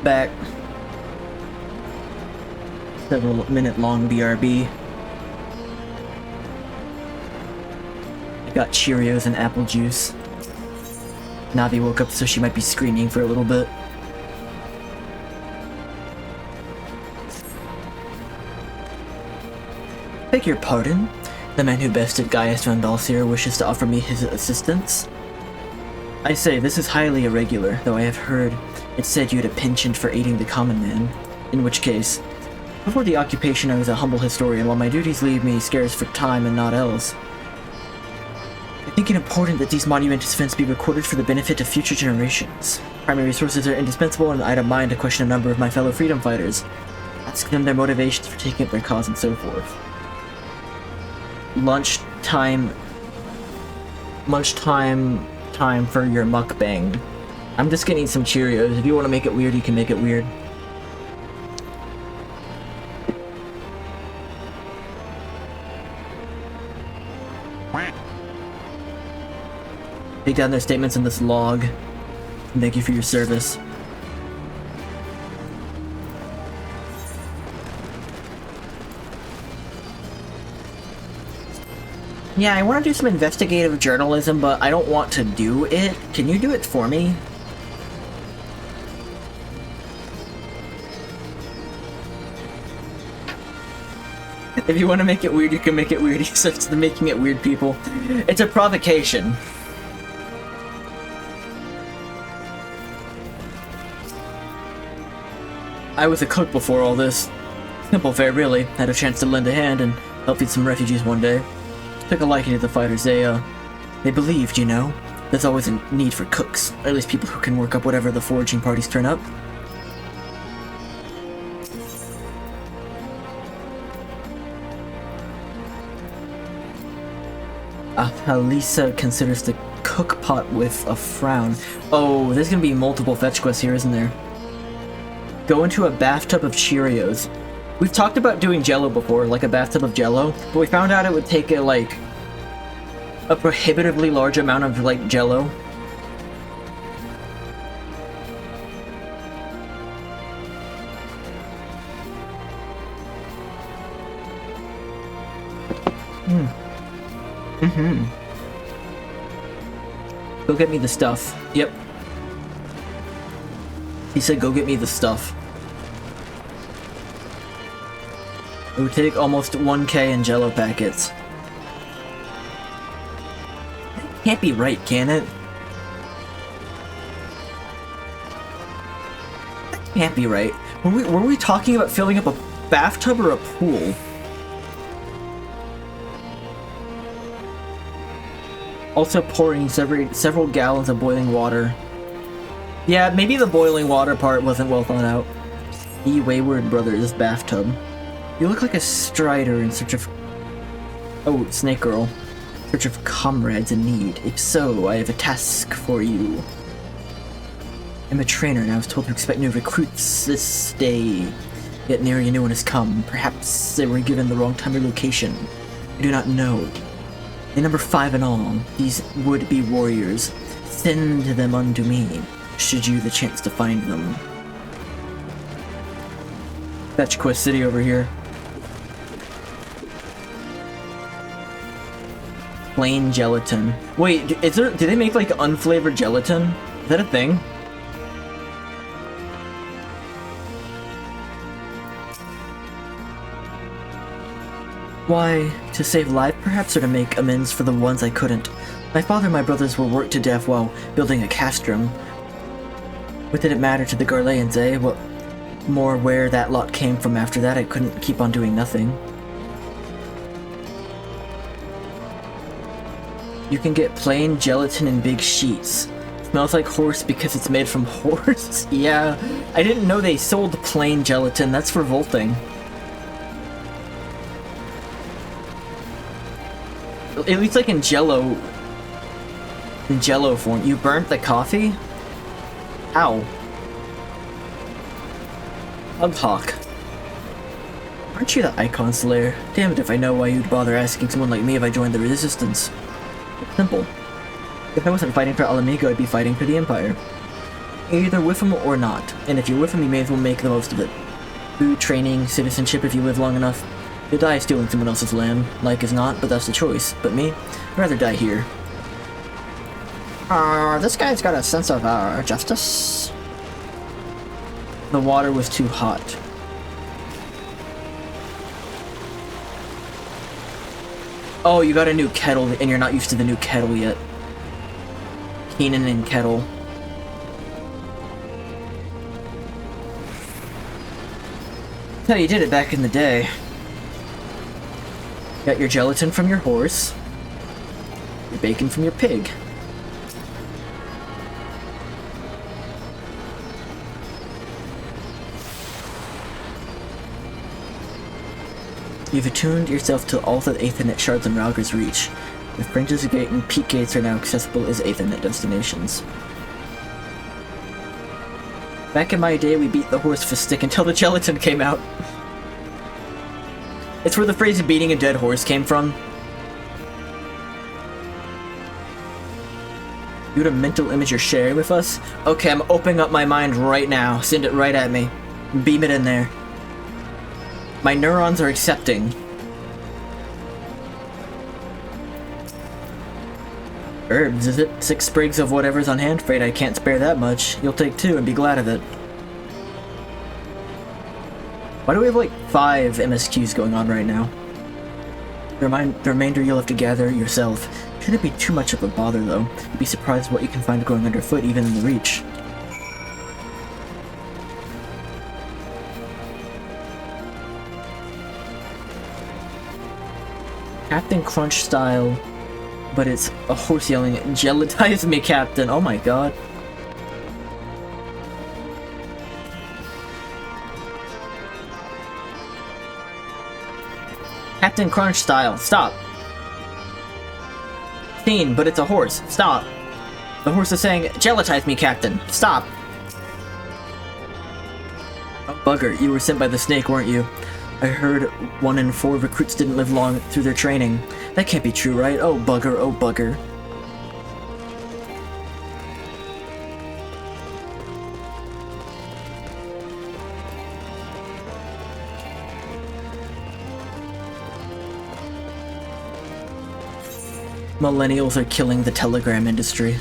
back. Several minute long BRB. I got Cheerios and apple juice. Navi woke up, so she might be screaming for a little bit. Beg your pardon? The man who bested Gaius van Balsier wishes to offer me his assistance. I say, this is highly irregular, though I have heard it said you had a penchant for aiding the common man. In which case, before the occupation I was a humble historian, while my duties leave me scarce for time and naught else. I think it important that these monumentous events be recorded for the benefit of future generations. Primary sources are indispensable, and I don't mind to question a number of my fellow freedom fighters. Ask them their motivations for taking up their cause and so forth. Lunchtime time for your mukbang. I'm just getting some Cheerios. If you want to make it weird, you can make it weird. Take down their statements in this log. And thank you for your service. Yeah, I want to do some investigative journalism, but I don't want to do it. Can you do it for me? If you want to make it weird, you can make it weird. He starts to making it weird, people. It's a provocation. I was a cook before all this. Simple fare, really. Had a chance to lend a hand and help feed some refugees one day. Took a liking to the fighters. They believed, you know. There's always a need for cooks, or at least people who can work up whatever the foraging parties turn up. Halisa considers the cook pot with a frown. Oh, there's gonna be multiple fetch quests here, isn't there? Go into a bathtub of Cheerios. We've talked about doing Jello before, like a bathtub of Jello, but we found out it would take a prohibitively large amount of, like, Jello. Go get me the stuff. Yep. He said go get me the stuff. It would take almost 1K in Jello packets. Can't be right, can it? That can't be right. Were we talking about filling up a bathtub or a pool? Also pouring several gallons of boiling water. Yeah, maybe the boiling water part wasn't well thought out. The Wayward Brothers bathtub. You look like a strider in search of... Oh, Snake Girl. In search of comrades in need. If so, I have a task for you. I'm a trainer and I was told to expect new recruits this day. Yet nary a new one has come. Perhaps they were given the wrong time or location. I do not know. They number 5 in all. These would-be warriors. Send them unto me, should you the chance to find them. Fetch Quest City over here. Plain gelatin. Wait, is there? Do they make like unflavored gelatin? Is that a thing? Why, to save life perhaps, or to make amends for the ones I couldn't. My father and my brothers were worked to death while building a castrum. What did it matter to the Garleans, eh? What more where that lot came from after that? I couldn't keep on doing nothing. You can get plain gelatin in big sheets. Smells like horse because it's made from horse? Yeah, I didn't know they sold plain gelatin. That's revolting. At least like in Jello form. You burnt the coffee? How? Ughawk. Aren't you the Icon Slayer? Damn it if I know why you'd bother asking someone like me if I joined the Resistance. It's simple. If I wasn't fighting for Alamigo, I'd be fighting for the Empire. You're either with him or not, and if you're with him, you may as well make the most of it. Food, training, citizenship if you live long enough. You'll die stealing someone else's land, like as not, but that's the choice. But me, I'd rather die here. This guy's got a sense of, justice. The water was too hot. Oh, you got a new kettle, and you're not used to the new kettle yet. Keenan and kettle. That's how you did it back in the day. Got your gelatin from your horse. Your bacon from your pig. You've attuned yourself to all the Aethernet shards in Rauger's reach. The Fringes Gate and Peak Gates are now accessible as Aethernet destinations. Back in my day, we beat the horse for stick until the gelatin came out. It's where the phrase beating a dead horse came from. You had a mental image you're sharing with us? Okay, I'm opening up my mind right now. Send it right at me. Beam it in there. My neurons are accepting. Herbs, is it? 6 sprigs of whatever's on hand? Afraid I can't spare that much. You'll take 2 and be glad of it. Why do we have like 5 MSQs going on right now? The remainder you'll have to gather yourself. Shouldn't be too much of a bother though. You'd be surprised what you can find growing underfoot even in the Reach. Captain Crunch style, but it's a horse yelling, "Gelatize me, Captain!" Oh my god. Captain Crunch style, stop. Scene, but it's a horse, stop. The horse is saying, "Gelatize me, Captain!" Stop. Oh, bugger, you were sent by the snake, weren't you? I heard 1 in 4 recruits didn't live long through their training. That can't be true, right? Oh bugger, oh bugger. Millennials are killing the telegram industry.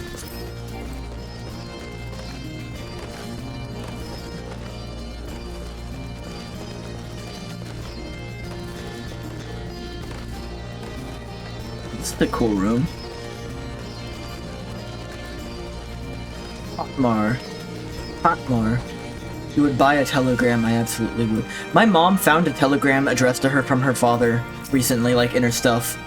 This is a cool room. Hotmar. You would buy a telegram, I absolutely would. My mom found a telegram addressed to her from her father recently, like in her stuff.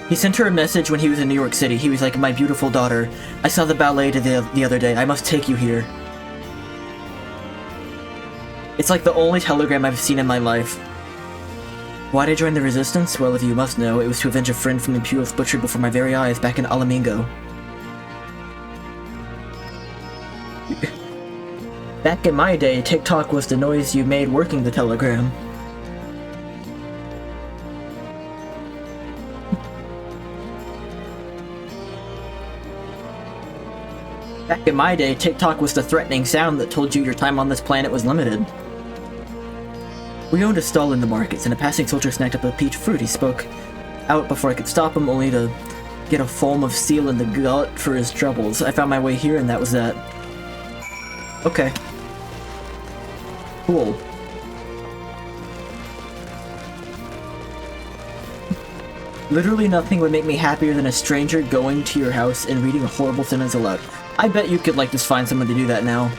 He sent her a message when he was in New York City. He was like, "My beautiful daughter, I saw the ballet the other day. I must take you here." It's like the only telegram I've seen in my life. Why'd I join the Resistance? Well, if you must know, it was to avenge a friend from Imperials butchered before my very eyes back in Alamingo. Back in my day, tick-tock was the noise you made working the telegram. Back in my day, tick-tock was the threatening sound that told you your time on this planet was limited. We owned a stall in the markets, and a passing soldier snacked up a peach fruit. He spoke out before I could stop him, only to get a foam of steel in the gullet for his troubles. I found my way here, and that was that. Okay. Cool. Literally nothing would make me happier than a stranger going to your house and reading a horrible sentence aloud. I bet you could, like, just find someone to do that now.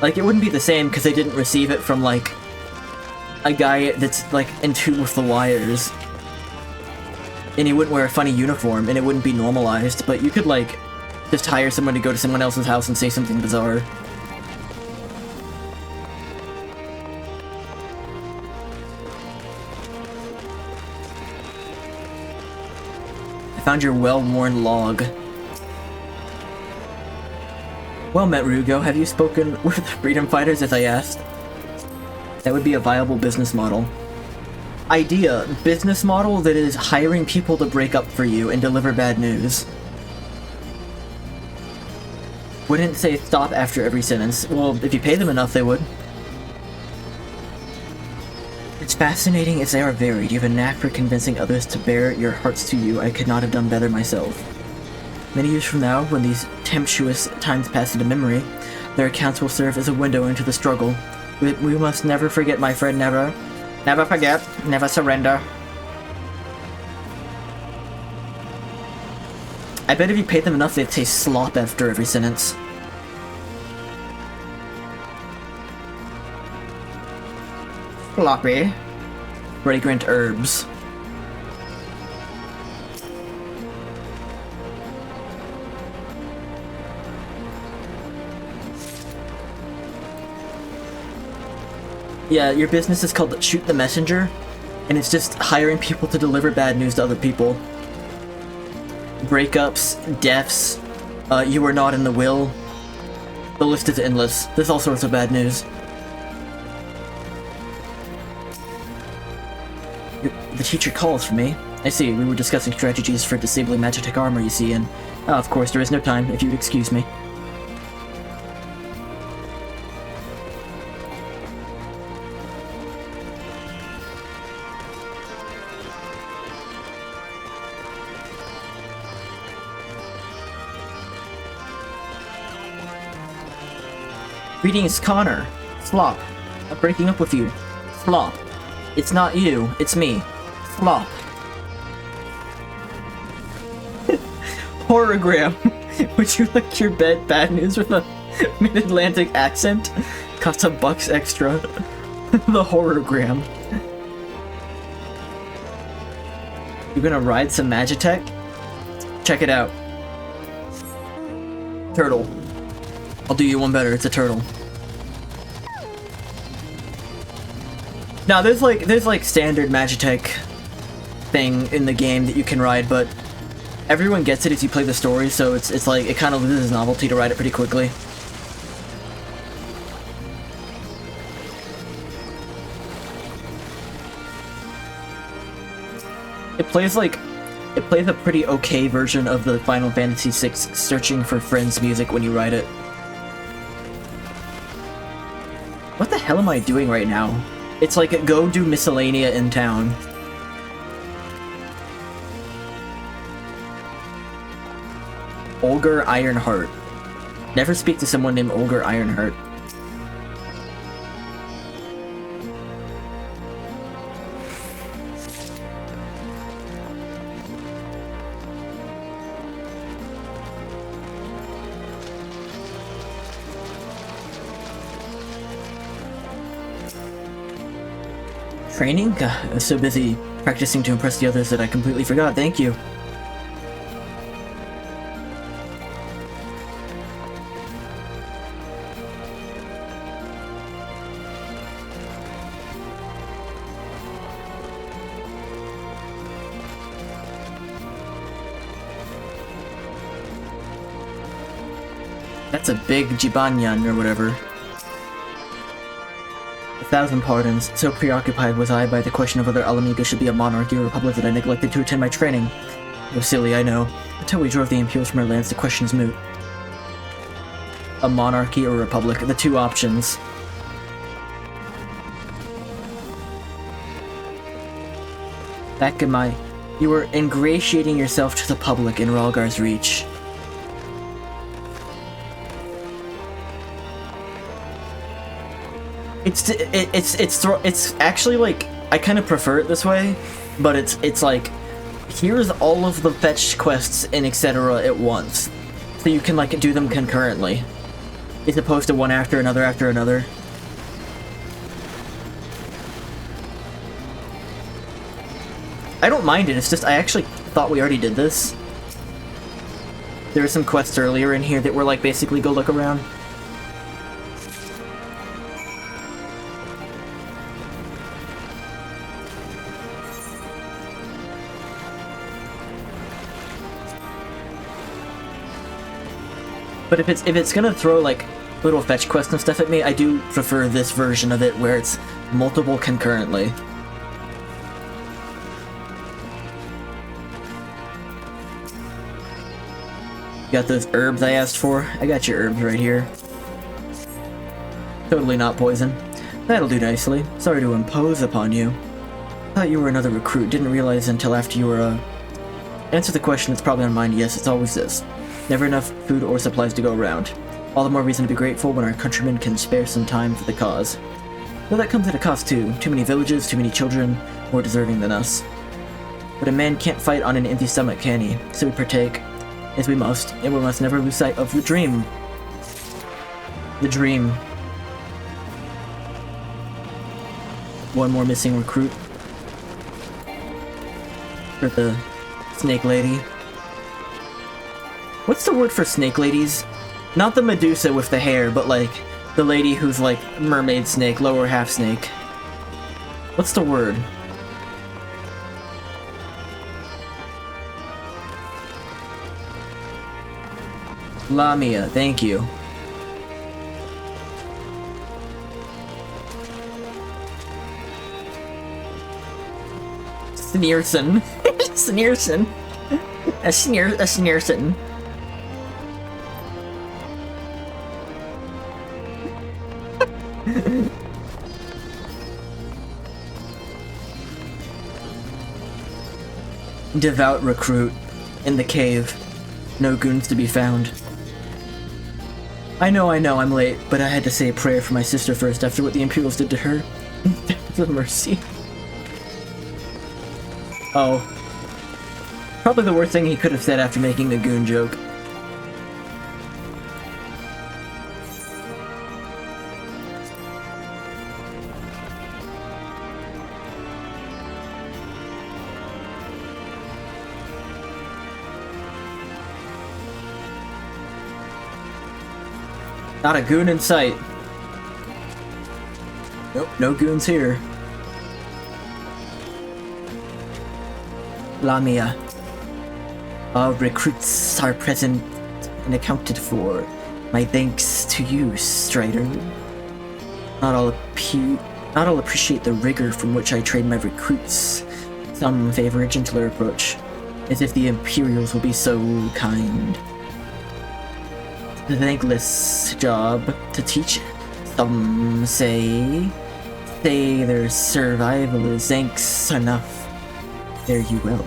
Like, it wouldn't be the same because they didn't receive it from, like, a guy that's, like, in tune with the wires. And he wouldn't wear a funny uniform, and it wouldn't be normalized, but you could, like, just hire someone to go to someone else's house and say something bizarre. I found your well-worn log. Well met, Rugo. Have you spoken with the freedom fighters as I asked? That would be a viable business model. Idea. Business model that is hiring people to break up for you and deliver bad news. Wouldn't say stop after every sentence. Well, if you pay them enough, they would. It's fascinating as they are varied. You have a knack for convincing others to bear your hearts to you. I could not have done better myself. Many years from now, when these tempestuous times pass into memory, their accounts will serve as a window into the struggle. We must never forget, my friend, never. Never forget, never surrender. I bet if you paid them enough, they'd taste slop after every sentence. Sloppy. Fragrant herbs. Yeah, your business is called Shoot the Messenger, and it's just hiring people to deliver bad news to other people. Breakups, deaths, you were not in the will. The list is endless. There's all sorts of bad news. The teacher calls for me. I see, we were discussing strategies for disabling Magitech armor, you see, and of course there is no time, if you'd excuse me. Greetings, Connor. Flop. I'm breaking up with you. Flop. It's not you, it's me. Flop. Horogram. Would you like your bad news with a mid-Atlantic accent? Costs $1 extra. The horogram. You're gonna ride some Magitech? Check it out. Turtle. I'll do you one better, it's a turtle. Now there's like standard Magitech thing in the game that you can ride, but everyone gets it as you play the story, so it's like it kind of loses novelty to ride it pretty quickly. It plays a pretty okay version of the Final Fantasy VI Searching for Friends music when you ride it. What the hell am I doing right now? It's like, go do miscellanea in town. Olger Ironheart. Never speak to someone named Olger Ironheart. Training? I was so busy practicing to impress the others that I completely forgot. Thank you. That's a big Jibanyan or whatever. 1,000 pardons. So preoccupied was I by the question of whether Alamiga should be a monarchy or republic that I neglected to attend my training. It was silly, I know. Until we drove the imperials from our lands, the question's moot. A monarchy or republic, the two options. Bakamai, you were ingratiating yourself to the public in Ralgar's Reach. It's actually like, I kind of prefer it this way, but it's like, here's all of the fetch quests and etc. at once, so you can like do them concurrently, as opposed to one after another after another. I don't mind it, it's just I actually thought we already did this. There were some quests earlier in here that were like basically go look around. But if it's gonna throw like little fetch quests and stuff at me, I do prefer this version of it where it's multiple concurrently. Got those herbs I asked for? I got your herbs right here. Totally not poison. That'll do nicely. Sorry to impose upon you. Thought you were another recruit. Didn't realize until after you were, Answer the question that's probably on mind. Yes, it's always this. Never enough food or supplies to go around. All the more reason to be grateful when our countrymen can spare some time for the cause. Though that comes at a cost too. Too many villages, too many children, more deserving than us. But a man can't fight on an empty stomach, can he? So we partake, as we must, and we must never lose sight of the dream. The dream. One more missing recruit. For the snake lady. What's the word for snake ladies? Not the Medusa with the hair, but like the lady who's like mermaid snake, lower half snake. What's the word? Lamia, thank you. Sneerson. Sneerson. A Sneerson. Devout recruit. In the cave. No goons to be found. I know, I'm late, but I had to say a prayer for my sister first after what the Imperials did to her. The mercy. Oh. Probably the worst thing he could have said after making a goon joke. Not a goon in sight. Nope, no goons here. Lamia. All recruits are present and accounted for. My thanks to you, Strider. Not all appreciate the rigor from which I train my recruits. Some favor a gentler approach, as if the Imperials will be so kind. The thankless job to teach. Some say their survival is thanks enough. There you will.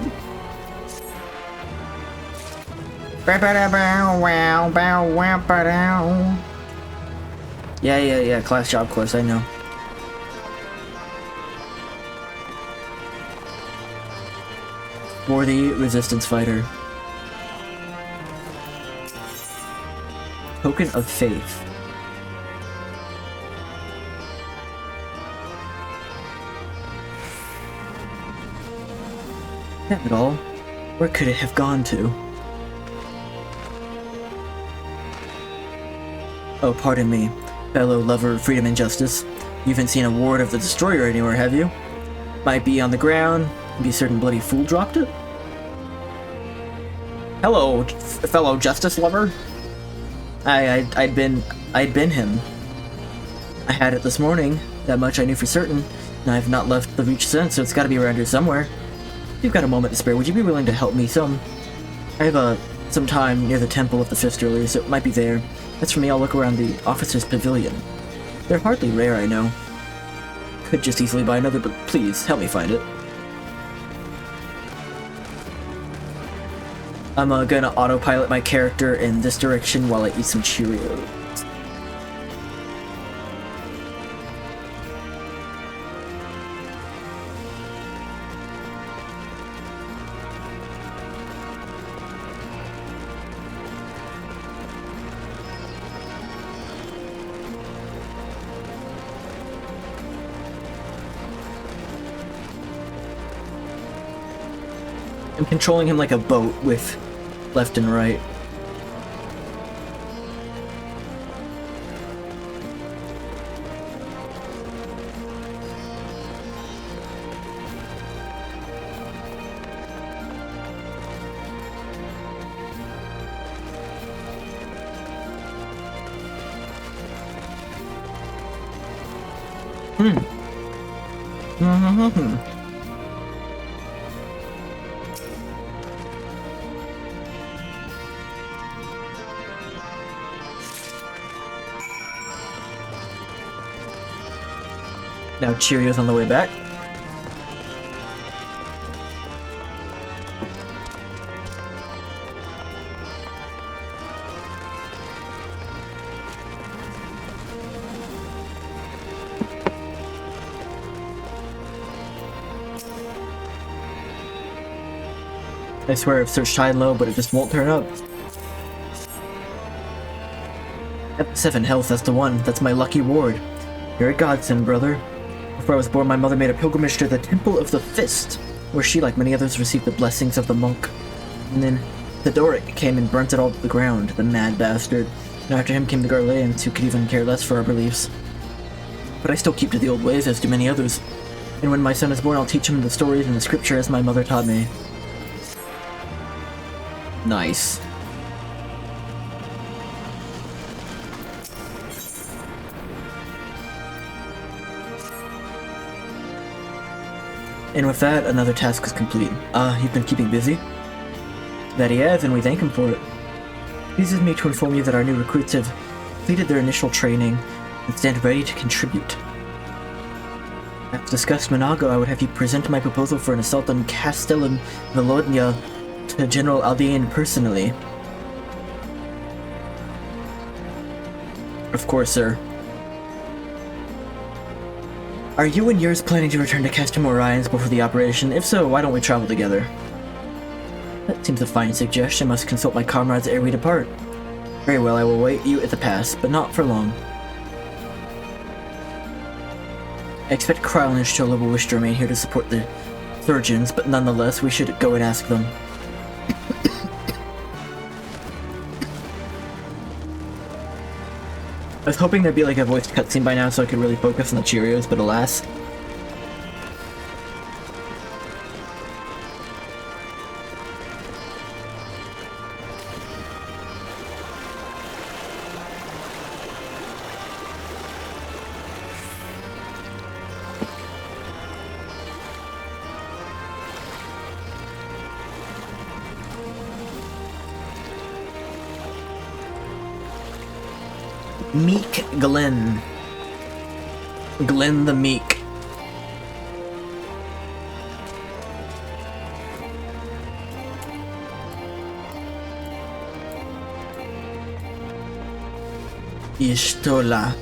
Yeah, class job course, I know. Worthy resistance fighter. Token of faith. Damn it all. Where could it have gone to? Oh, pardon me, fellow lover of freedom and justice. You haven't seen a ward of the Destroyer anywhere, have you? Might be on the ground. Be certain bloody fool dropped it. Hello, fellow justice lover. I'd been him. I had it this morning. That much I knew for certain. And I've not left the reach since, so it's got to be around here somewhere. If you've got a moment to spare, would you be willing to help me some? I have some time near the Temple of the Fist earlier, so it might be there. As for me, I'll look around the officer's pavilion. They're hardly rare, I know. Could just easily buy another, but please, help me find it. I'm gonna autopilot my character in this direction while I eat some Cheerios. I'm controlling him like a boat with left and right. Now Cheerios on the way back. I swear I've searched high and low, but it just won't turn up. XIV health, that's the one. That's my lucky ward. You're a godsend, brother. Before I was born, my mother made a pilgrimage to the Temple of the Fist, where she, like many others, received the blessings of the monk. And then Theodoric came and burnt it all to the ground, the mad bastard. And after him came the Garleans, who could even care less for our beliefs. But I still keep to the old ways, as do many others. And when my son is born, I'll teach him the stories and the scripture as my mother taught me. Nice. And with that, another task is complete. You've been keeping busy? That he has, and we thank him for it. Pleases me to inform you that our new recruits have completed their initial training and stand ready to contribute. As discussed Monago, I would have you present my proposal for an assault on Castellum Volodya to General Aldean personally. Of course, sir. Are you and yours planning to return to Castum Orions before the operation? If so, why don't we travel together? That seems a fine suggestion. I must consult my comrades ere we depart. Very well, I will wait you at the pass, but not for long. I expect Kryle and Stola will wish to remain here to support the surgeons, but nonetheless, we should go and ask them. I was hoping there'd be like a voiced cutscene by now so I could really focus on the Cheerios, but alas. Meek Glenn. Glenn the Meek. Istola.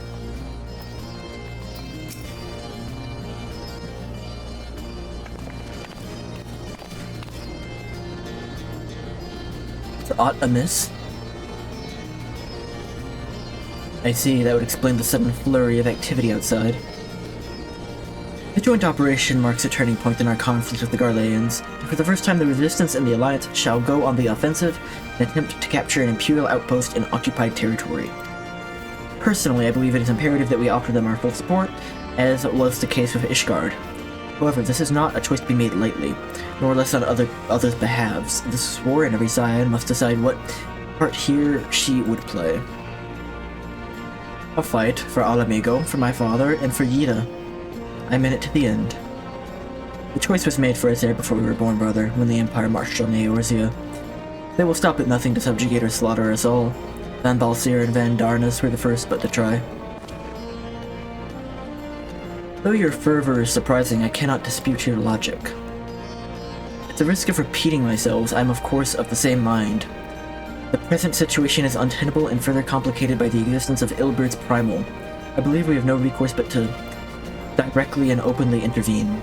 Is aught amiss? I see, that would explain the sudden flurry of activity outside. The joint operation marks a turning point in our conflict with the Garleans. For the first time, the Resistance and the Alliance shall go on the offensive and attempt to capture an Imperial outpost in occupied territory. Personally, I believe it is imperative that we offer them our full support, as was the case with Ishgard. However, this is not a choice to be made lightly, nor less on others' behalves. This is war, and every side must decide what part he or she would play. A fight for Alamigo, for my father, and for Yida. I'm in it to the end. The choice was made for us there before we were born, brother, when the Empire marched on Eorzea. They will stop at nothing to subjugate or slaughter us all. Van Balsir and Van Darnus were the first but to try. Though your fervor is surprising, I cannot dispute your logic. At the risk of repeating myself, I am of course of the same mind. The present situation is untenable and further complicated by the existence of Ilbert's Primal. I believe we have no recourse but to directly and openly intervene.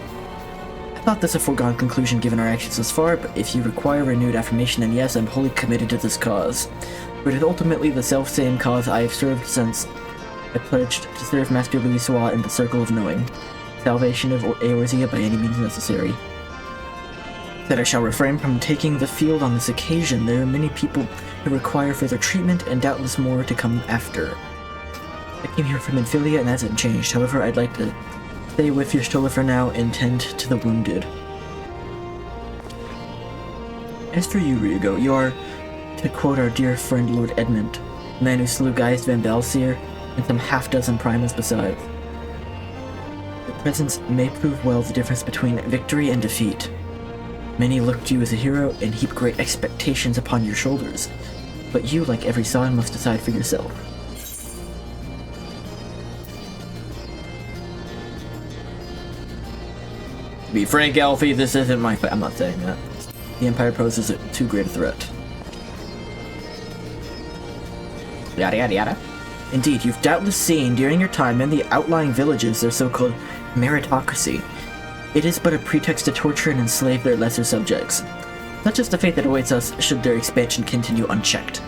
I thought this a foregone conclusion given our actions thus far, but if you require renewed affirmation, then yes, I'm wholly committed to this cause. But it is ultimately the self-same cause I have served since I pledged to serve Master Louisoix in the Circle of Knowing. Salvation of Eorzea by any means necessary. That I shall refrain from taking the field on this occasion. There are many people who require further treatment, and doubtless more to come after. I came here from Infilia, and that hasn't changed. However, I'd like to stay with your Stola for now and tend to the wounded. As for you, Ryugo, you are, to quote our dear friend Lord Edmund, the man who slew Geist Van Balsir and some half-dozen primals besides. Your presence may prove well the difference between victory and defeat. Many look to you as a hero and heap great expectations upon your shoulders, but you, like every son, must decide for yourself. To be frank, Alfie, this isn't my I'm not saying that. The Empire poses a too great a threat. Yada yada yada. Indeed, you've doubtless seen during your time in the outlying villages their so-called meritocracy. It is but a pretext to torture and enslave their lesser subjects. Such is the fate that awaits us should their expansion continue unchecked.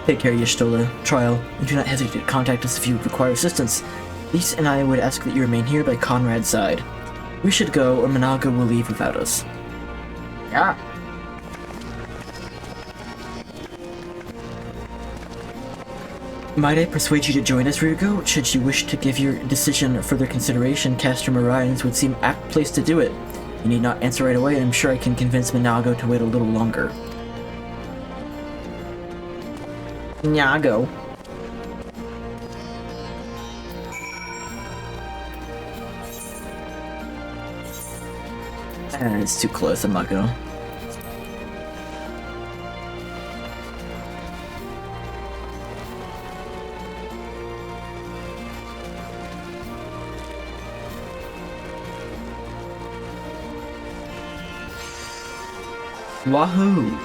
Take care, Y'shtola. Trial, and do not hesitate to contact us if you require assistance. Lise and I would ask that you remain here by Conrad's side. We should go, or Managa will leave without us. Yeah. Might I persuade you to join us, Ryugo? Should you wish to give your decision further consideration, Castrum Orions would seem apt place to do it. You need not answer right away, and I'm sure I can convince Minago to wait a little longer. Nyago. It's too close, I'm not gonna. Wahoo!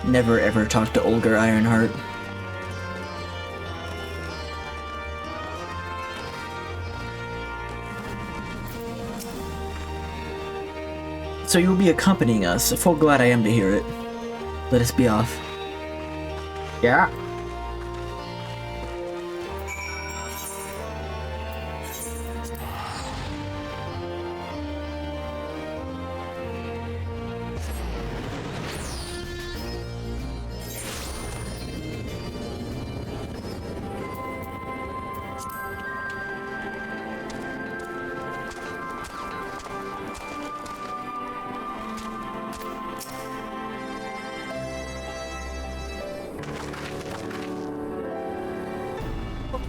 Never ever talk to Olga Ironheart. So you'll be accompanying us. Full glad I am to hear it. Let us be off. Yeah.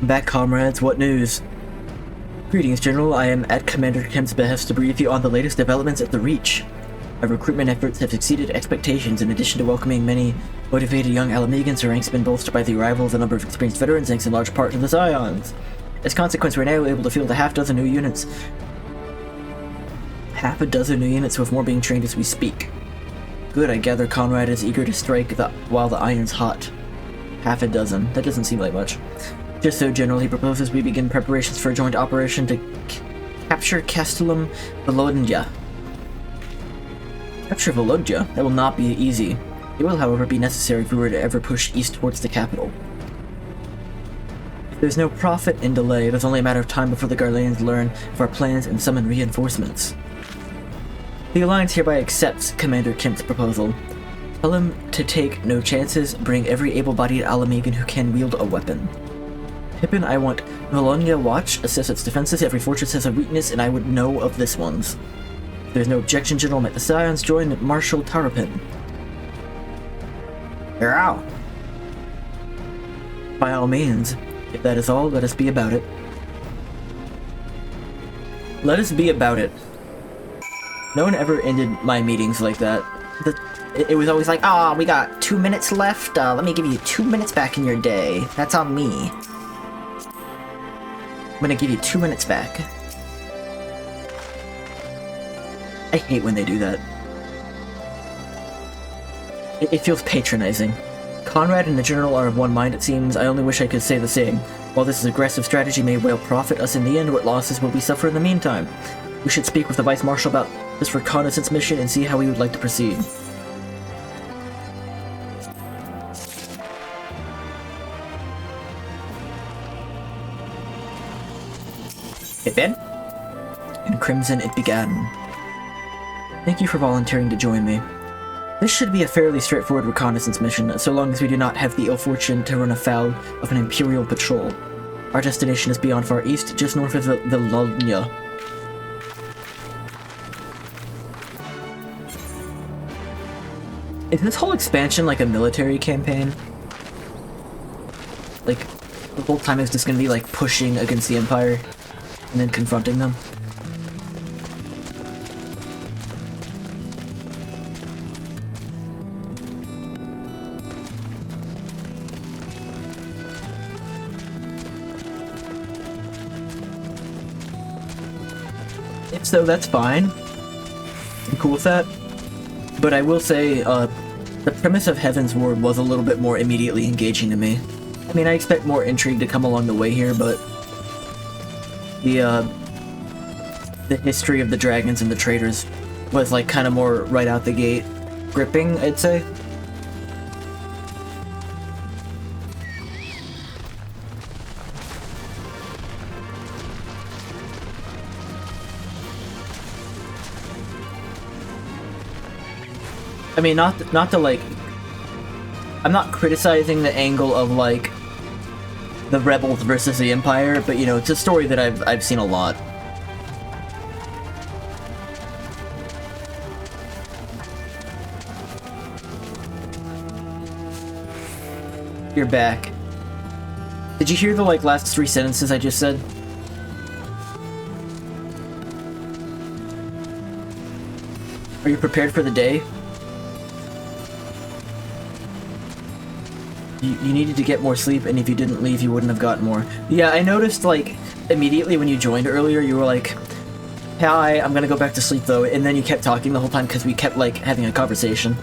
Back, comrades, what news? Greetings, General. I am at Commander Kemp's behest to brief you on the latest developments at the Reach. Our recruitment efforts have exceeded expectations. In addition to welcoming many motivated young Alamegans, our ranks have been bolstered by the arrival of a number of experienced veterans, thanks in large part to the Scions. As a consequence, we're now able to field a half-dozen new units. Half a dozen new units, with more being trained as we speak. Good, I gather Conrad is eager to strike while the iron's hot. Half a dozen. That doesn't seem like much. Just so, General, he proposes we begin preparations for a joint operation to capture Castellum Volodya. Capture Volodya? That will not be easy. It will, however, be necessary if we were to ever push east towards the capital. If there's no profit in delay, it is only a matter of time before the Garleans learn of our plans and summon reinforcements. The Alliance hereby accepts Commander Kemp's proposal. Tell him to take no chances, bring every able-bodied Alamegan who can wield a weapon. Pippin, I want Valonia watch, assess its defenses. Every fortress has a weakness, and I would know of this one's. If there's no objection, General, let the Scions join Marshal Tarapin. Ow! By all means. If that is all, let us be about it. Let us be about it. No one ever ended my meetings like that. It was always like, "Ah, we got 2 minutes left. Let me give you 2 minutes back in your day. That's on me. I'm gonna give you 2 minutes back." I hate when they do that. It feels patronizing. Conrad and the General are of one mind, it seems. I only wish I could say the same. While this aggressive strategy may well profit us in the end, what losses will we suffer in the meantime? We should speak with the Vice Marshal about this reconnaissance mission and see how we would like to proceed. Pippin? In Crimson it began. Thank you for volunteering to join me. This should be a fairly straightforward reconnaissance mission, so long as we do not have the ill fortune to run afoul of an Imperial patrol. Our destination is beyond far east, just north of the Lulnya. Is this whole expansion like a military campaign? Like, the whole time it's just gonna be like pushing against the Empire and then confronting them? If so, that's fine. I'm cool with that. But I will say, the premise of Heaven's Ward was a little bit more immediately engaging to me. I mean, I expect more intrigue to come along the way here, but the history of the dragons and the traders was, like, kind of more right out the gate gripping, I'd say. I mean, not to like, I'm not criticizing the angle of like the rebels versus the Empire, but you know, it's a story that I've seen a lot. You're back. Did you hear the like last 3 sentences I just said? Are you prepared for the day? You needed to get more sleep, and if you didn't leave, you wouldn't have gotten more. Yeah, I noticed, like, immediately when you joined earlier, you were like, hi, I'm gonna go back to sleep, though, and then you kept talking the whole time because we kept, like, having a conversation.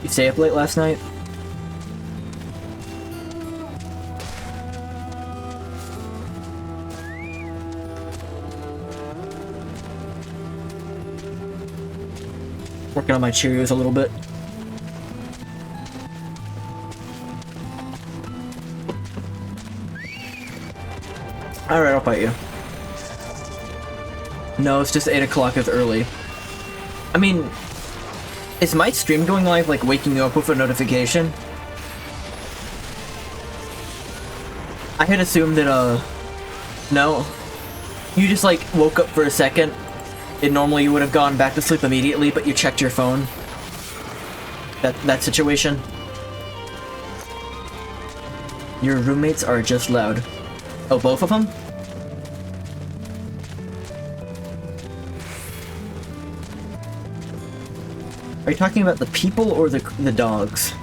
You stay up late last night? Working on my Cheerios a little bit. Alright, I'll fight you. No, it's just 8 o'clock is early. I mean, is my stream going live, like, waking you up with a notification? I had assumed that, no. You just, like, woke up for a second, and normally you would have gone back to sleep immediately, but you checked your phone. That situation. Your roommates are just loud. Oh, both of them? Are you talking about the people or the dogs?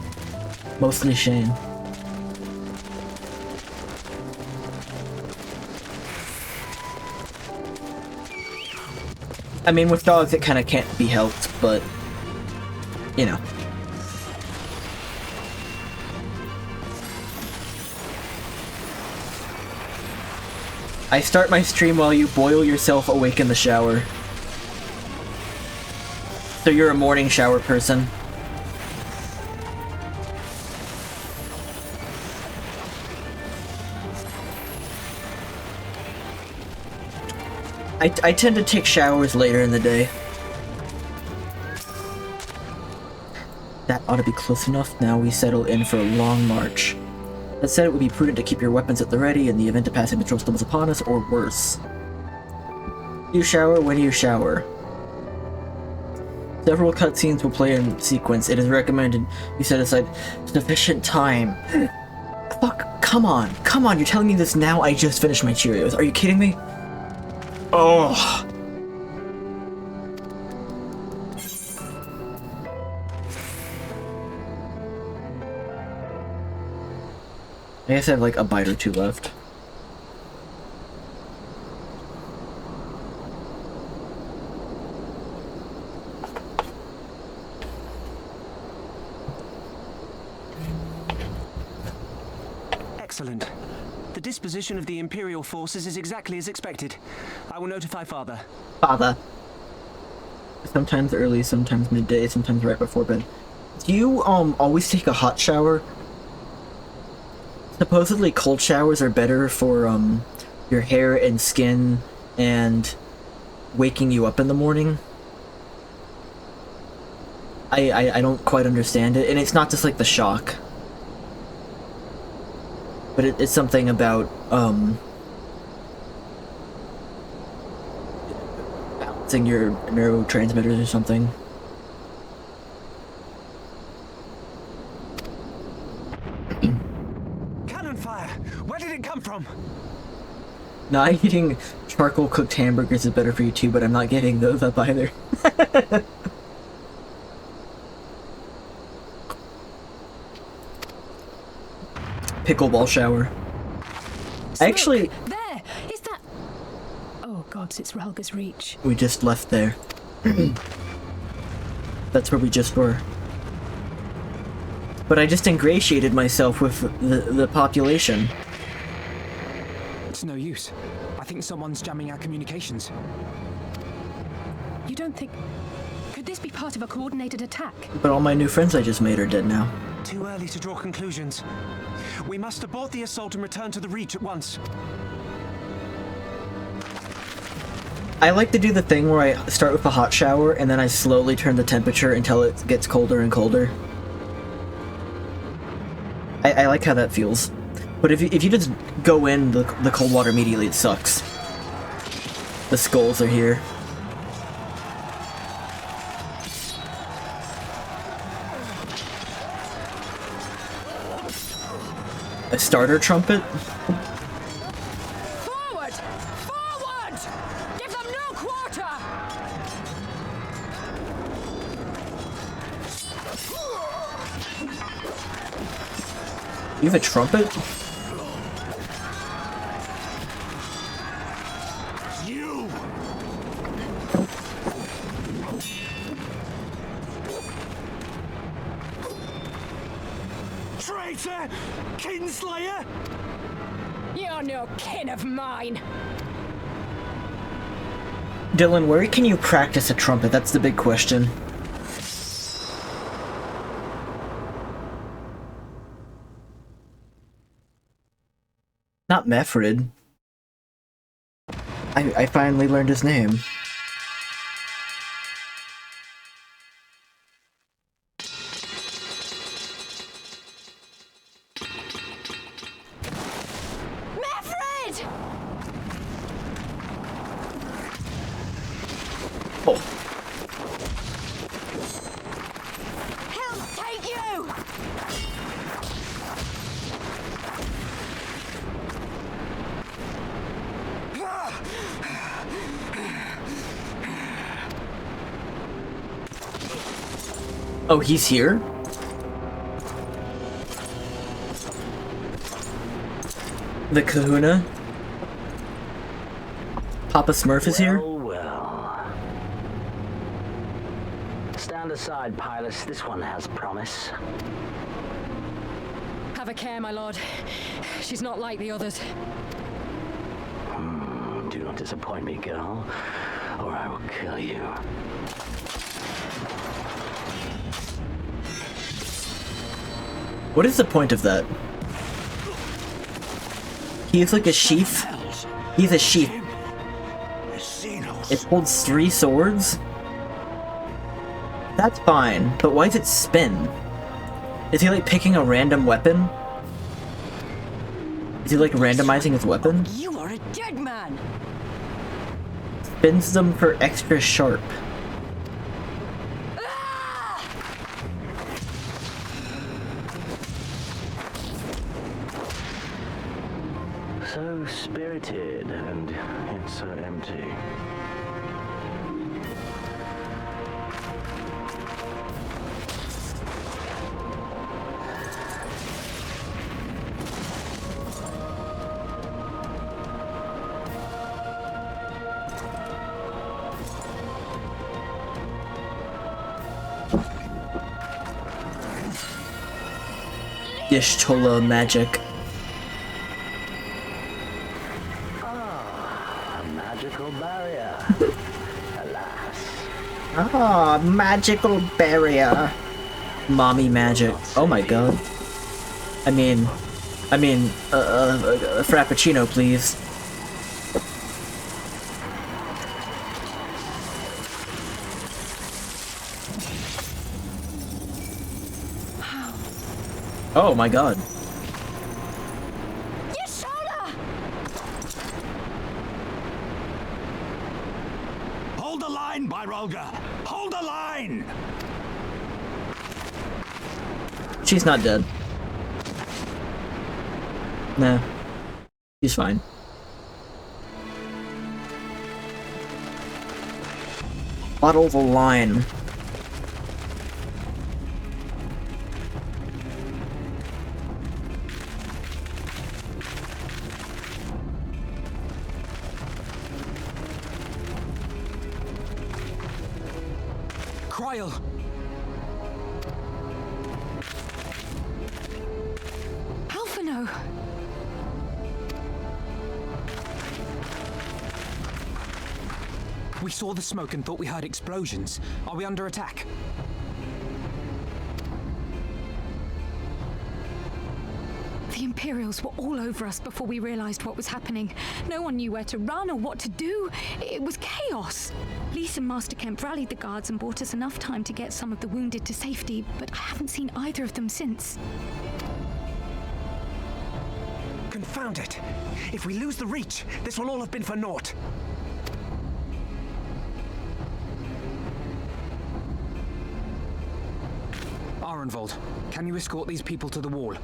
Mostly Shane. I mean, with dogs it kind of can't be helped, but, you know. I start my stream while you boil yourself awake in the shower. So you're a morning shower person. I tend to take showers later in the day. That ought to be close enough. Now we settle in for a long march. That said, it would be prudent to keep your weapons at the ready in the event a passing patrol stumbles upon us, or worse. You shower when you shower. Several cutscenes will play in sequence. It is recommended you set aside sufficient time. Fuck, come on, you're telling me this now? I just finished my Cheerios. Are you kidding me? Oh. I guess I have like a bite or two left. Excellent. The disposition of the Imperial forces is exactly as expected. I will notify Father. Father. Sometimes early, sometimes midday, sometimes right before bed. Do you, always take a hot shower? Supposedly cold showers are better for, your hair and skin and waking you up in the morning. I don't quite understand it, and it's not just like the shock. But it's something about, balancing your neurotransmitters or something. Cannon fire! Where did it come from? Not eating charcoal cooked hamburgers is better for you too, but I'm not giving those up either. Pickleball shower. Actually, there! Is that... Oh gods, it's Relga's Reach. we just left there. That's where we just were. But I just ingratiated myself with the population. It's no use. I think someone's jamming our communications. You don't think... Could this be part of a coordinated attack? But all my new friends I just made are dead now. Too early to draw conclusions. We must abort the assault and return to the Reach at once. I like to do the thing where I start with a hot shower and then I slowly turn the temperature until it gets colder and colder. I like how that feels. But if you just go in the cold water immediately, it sucks. The skulls are here. A starter trumpet? Forward! Forward! Give them no quarter! You have a trumpet? You! Traitor! Kinslayer! You're no kin of mine! Dylan, where can you practice a trumpet? That's the big question. Not Mefrid. I finally learned his name. Mefrid! Oh, He'll take you! oh, he's here? The Kahuna? Papa Smurf is here? Well. Stand aside, Pilus. This one has promise. Have a care, my lord. She's not like the others. Do not disappoint me, girl, or I will kill you. What is the point of that? He's like a sheath. He's a sheath. It holds 3 swords? That's fine, but why does it spin? Is he like picking a random weapon? Is he like randomizing his weapon? You are a dead man! Spins them for extra sharp. So spirited, and yet so empty. Y'shtola magic. A magical barrier. Alas. Ah, magical barrier. Mommy magic. Oh my god. I mean, a frappuccino, please. Oh my god. Hold the line, Byrolga! Hold the line! She's not dead. Nah. She's fine. Bottle the line. trial. Alphino! We saw the smoke and thought we heard explosions. Are we under attack? The Imperials were all over us before we realized what was happening. No one knew where to run or what to do. It was chaos. Lise and Master Kemp rallied the guards and bought us enough time to get some of the wounded to safety, but I haven't seen either of them since. Confound it! If we lose the Reach, this will all have been for naught. Arenvold, can you escort these people to the wall?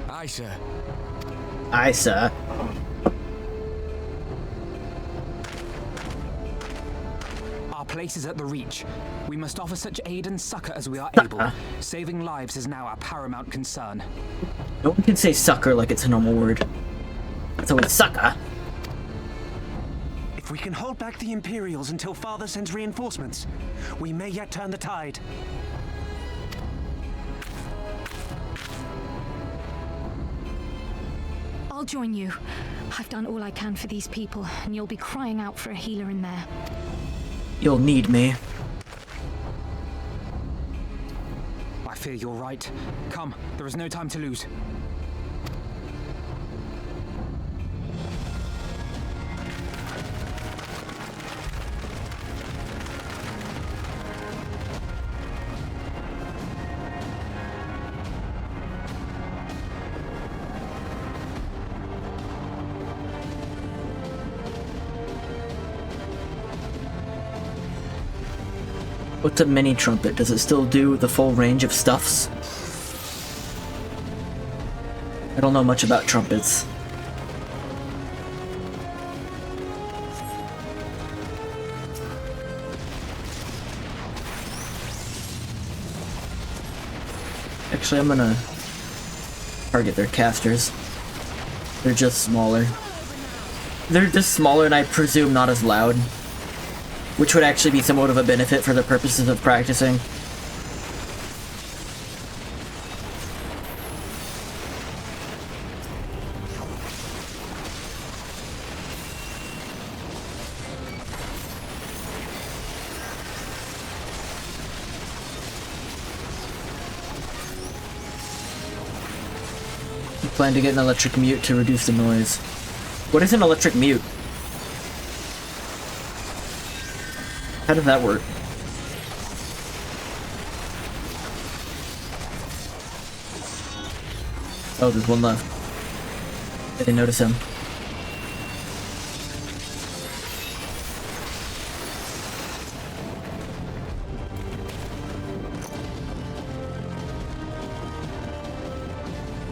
Aye, sir. Aye, sir. Our place is at the Reach. We must offer such aid and succor as we are able. Saving lives is now our paramount concern. No one can say sucker like it's a normal word. So it's sucker. If we can hold back the Imperials until Father sends reinforcements, we may yet turn the tide. I'll join you. I've done all I can for these people, and you'll be crying out for a healer in there. You'll need me. I fear you're right. Come, there is no time to lose. What's a mini trumpet? Does it still do the full range of stuffs? I don't know much about trumpets. Actually, I'm gonna target their casters. They're just smaller. They're just smaller and I presume not as loud. Which would actually be somewhat of a benefit for the purposes of practicing. I plan to get an electric mute to reduce the noise. What is an electric mute? How did that work? Oh, there's one left. I didn't notice him.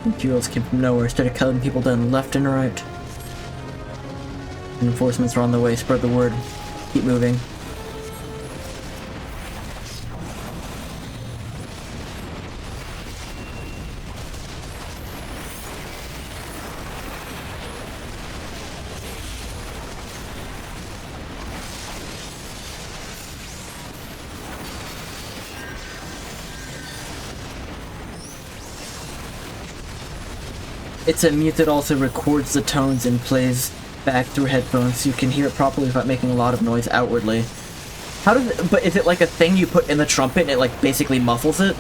Imperials came from nowhere, started cutting people down left and right. Reinforcements are on the way, spread the word. Keep moving. It's a mute that also records the tones and plays back through headphones so you can hear it properly without making a lot of noise outwardly. How does it, but is it like a thing you put in the trumpet and it like basically muffles it?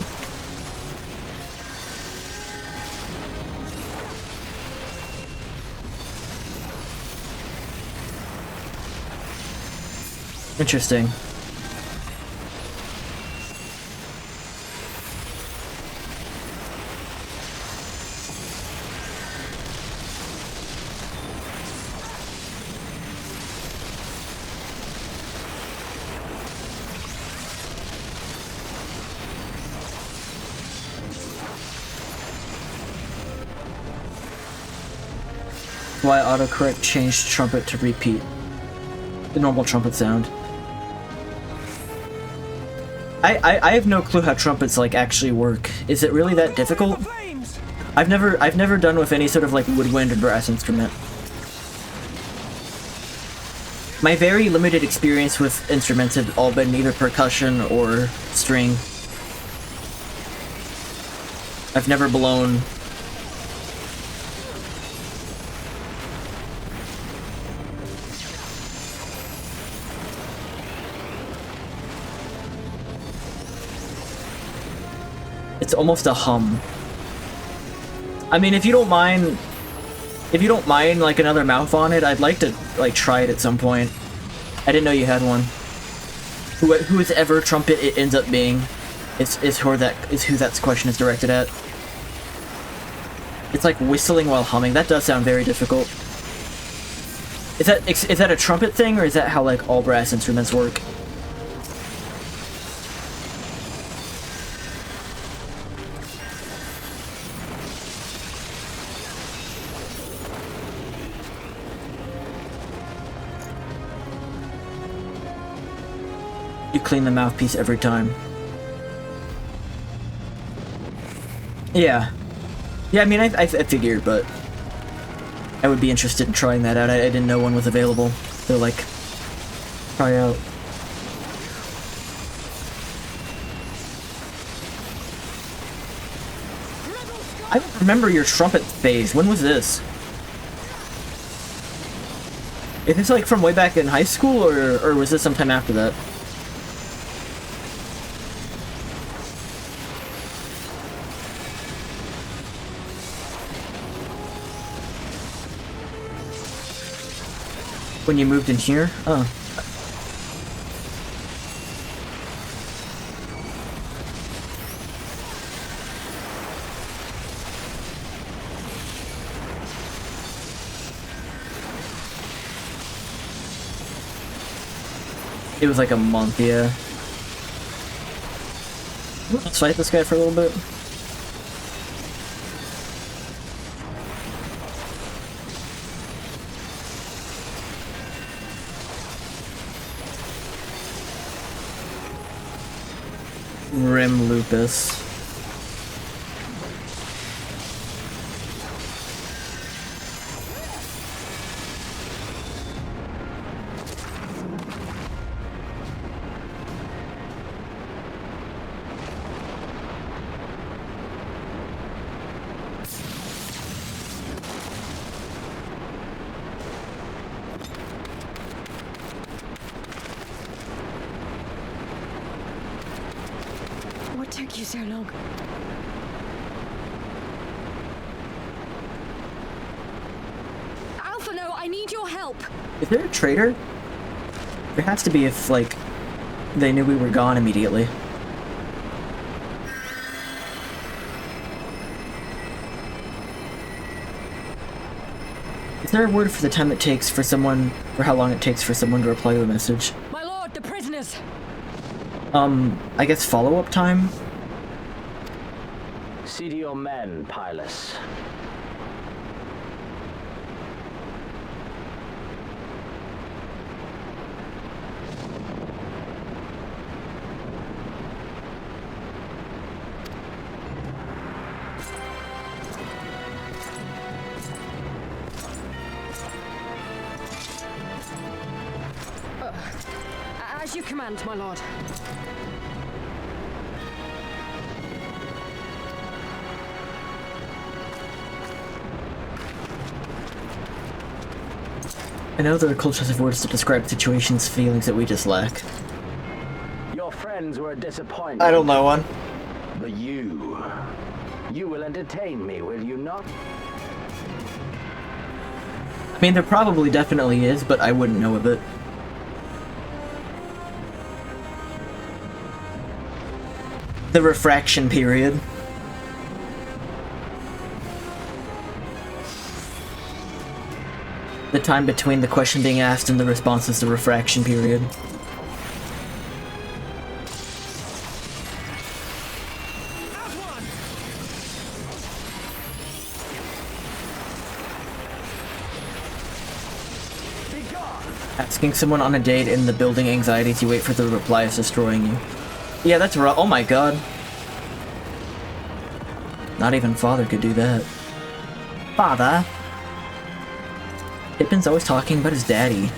Interesting. Why autocorrect changed trumpet to repeat the normal trumpet sound. I have no clue how trumpets like actually work. Is it really that difficult? I've never done with any sort of like woodwind or brass instrument. My very limited experience with instruments had all been either percussion or string. I've never blown. It's almost a hum. I mean, if you don't mind like another mouth on it, I'd like to like try it at some point. I didn't know you had one. Whoever trumpet it ends up being is who that question is directed at. It's like whistling while humming. That does sound very difficult. Is that a trumpet thing, or is that how like all brass instruments work? You clean the mouthpiece every time. Yeah. Yeah, I mean, I figured, but I would be interested in trying that out. I didn't know one was available to, like, try out. I don't remember your trumpet phase. When was this? Is this, like, from way back in high school, or was this sometime after that? When you moved in here? Oh. It was like a month, yeah. Let's fight this guy for a little bit. Rim Lupus. What took you so long? Alpha, no, I need your help. Is there a traitor? There has to be if, like, they knew we were gone immediately. Is there a word for the time it takes for someone, or how long it takes for someone to reply to a message? My lord, the prisoners. I guess follow-up time? See to your men, Pylus. As you command, my lord. I know there are cultures of words to describe situations, feelings that we just lack. Your friends were a disappointment. I don't know one. But you will entertain me, will you not? I mean, there probably definitely is, but I wouldn't know of it. The refraction period. The time between the question being asked and the response is the refraction period. Asking someone on a date and the building anxieties you wait for the reply is destroying you. Yeah, that's rough. Oh my god. Not even father could do that. Father? Pippin's always talking about his daddy.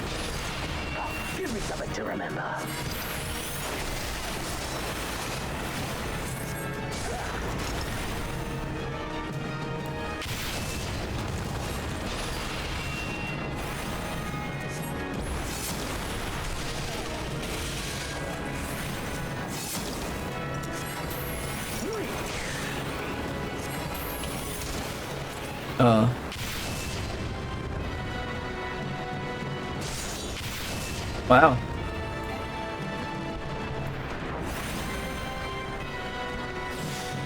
Wow.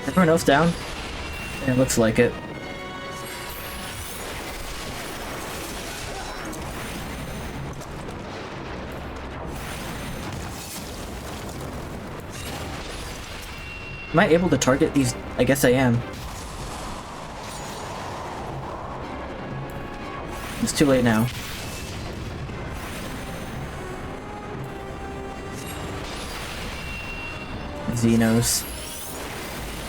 Everyone else down? Yeah, it looks like it. Am I able to target these? I guess I am. It's too late now. Xenos.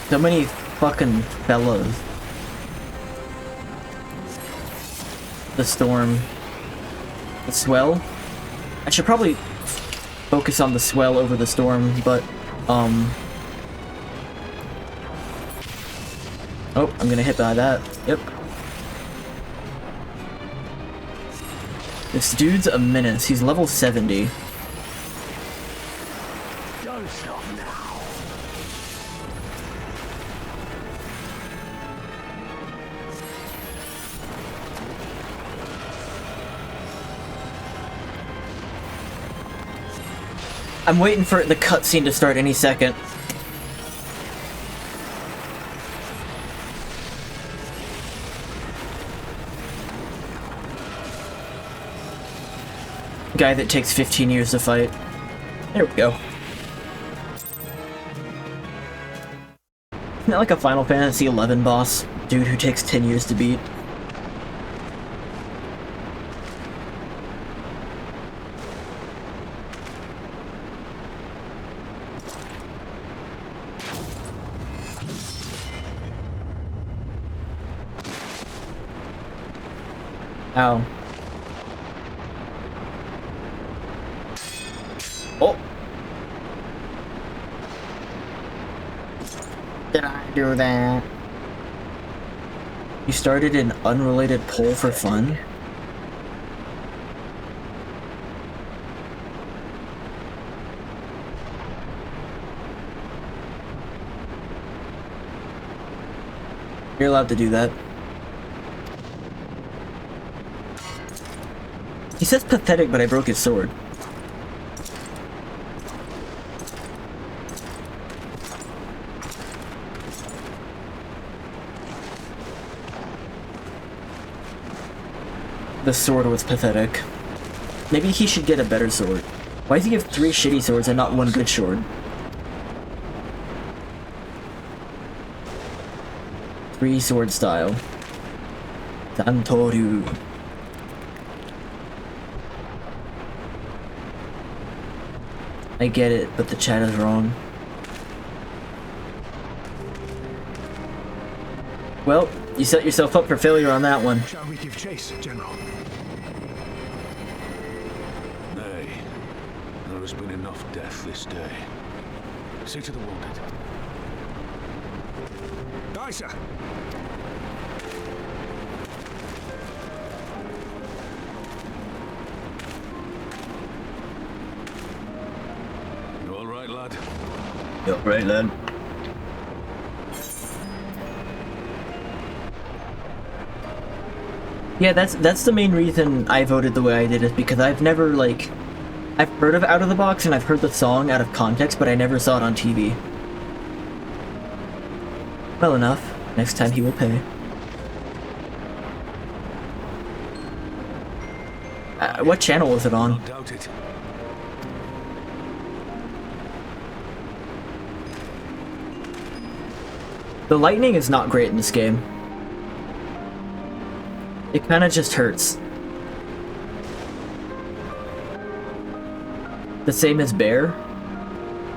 So many fucking fellas. The storm. The swell? I should probably focus on the swell over the storm, but, oh, I'm gonna hit by that. Yep. This dude's a menace. He's level 70. Don't stop now. I'm waiting for the cutscene to start any second. Guy that takes 15 years to fight. There we go. Isn't that like a Final Fantasy XI boss? Dude who takes 10 years to beat. Ow. Oh! Did I do that? You started an unrelated poll for fun? You're allowed to do that. He says pathetic, but I broke his sword. The sword was pathetic. Maybe he should get a better sword. Why does he have 3 shitty swords and not 1 good sword? 3 sword style. Santoru. I get it, but the chat is wrong. Well, you set yourself up for failure on that one. Shall we give chase, General? Nay. There has been enough death this day. See to the wounded. Aye, sir. You all right, lad? Yep, right then. Yeah, that's the main reason I voted the way I did, is because I've never, like... I've heard of Out of the Box and I've heard the song out of context, but I never saw it on TV. Well enough. Next time he will pay. What channel was it on? Not doubt it. The lightning is not great in this game. It kinda just hurts. The same as Bear?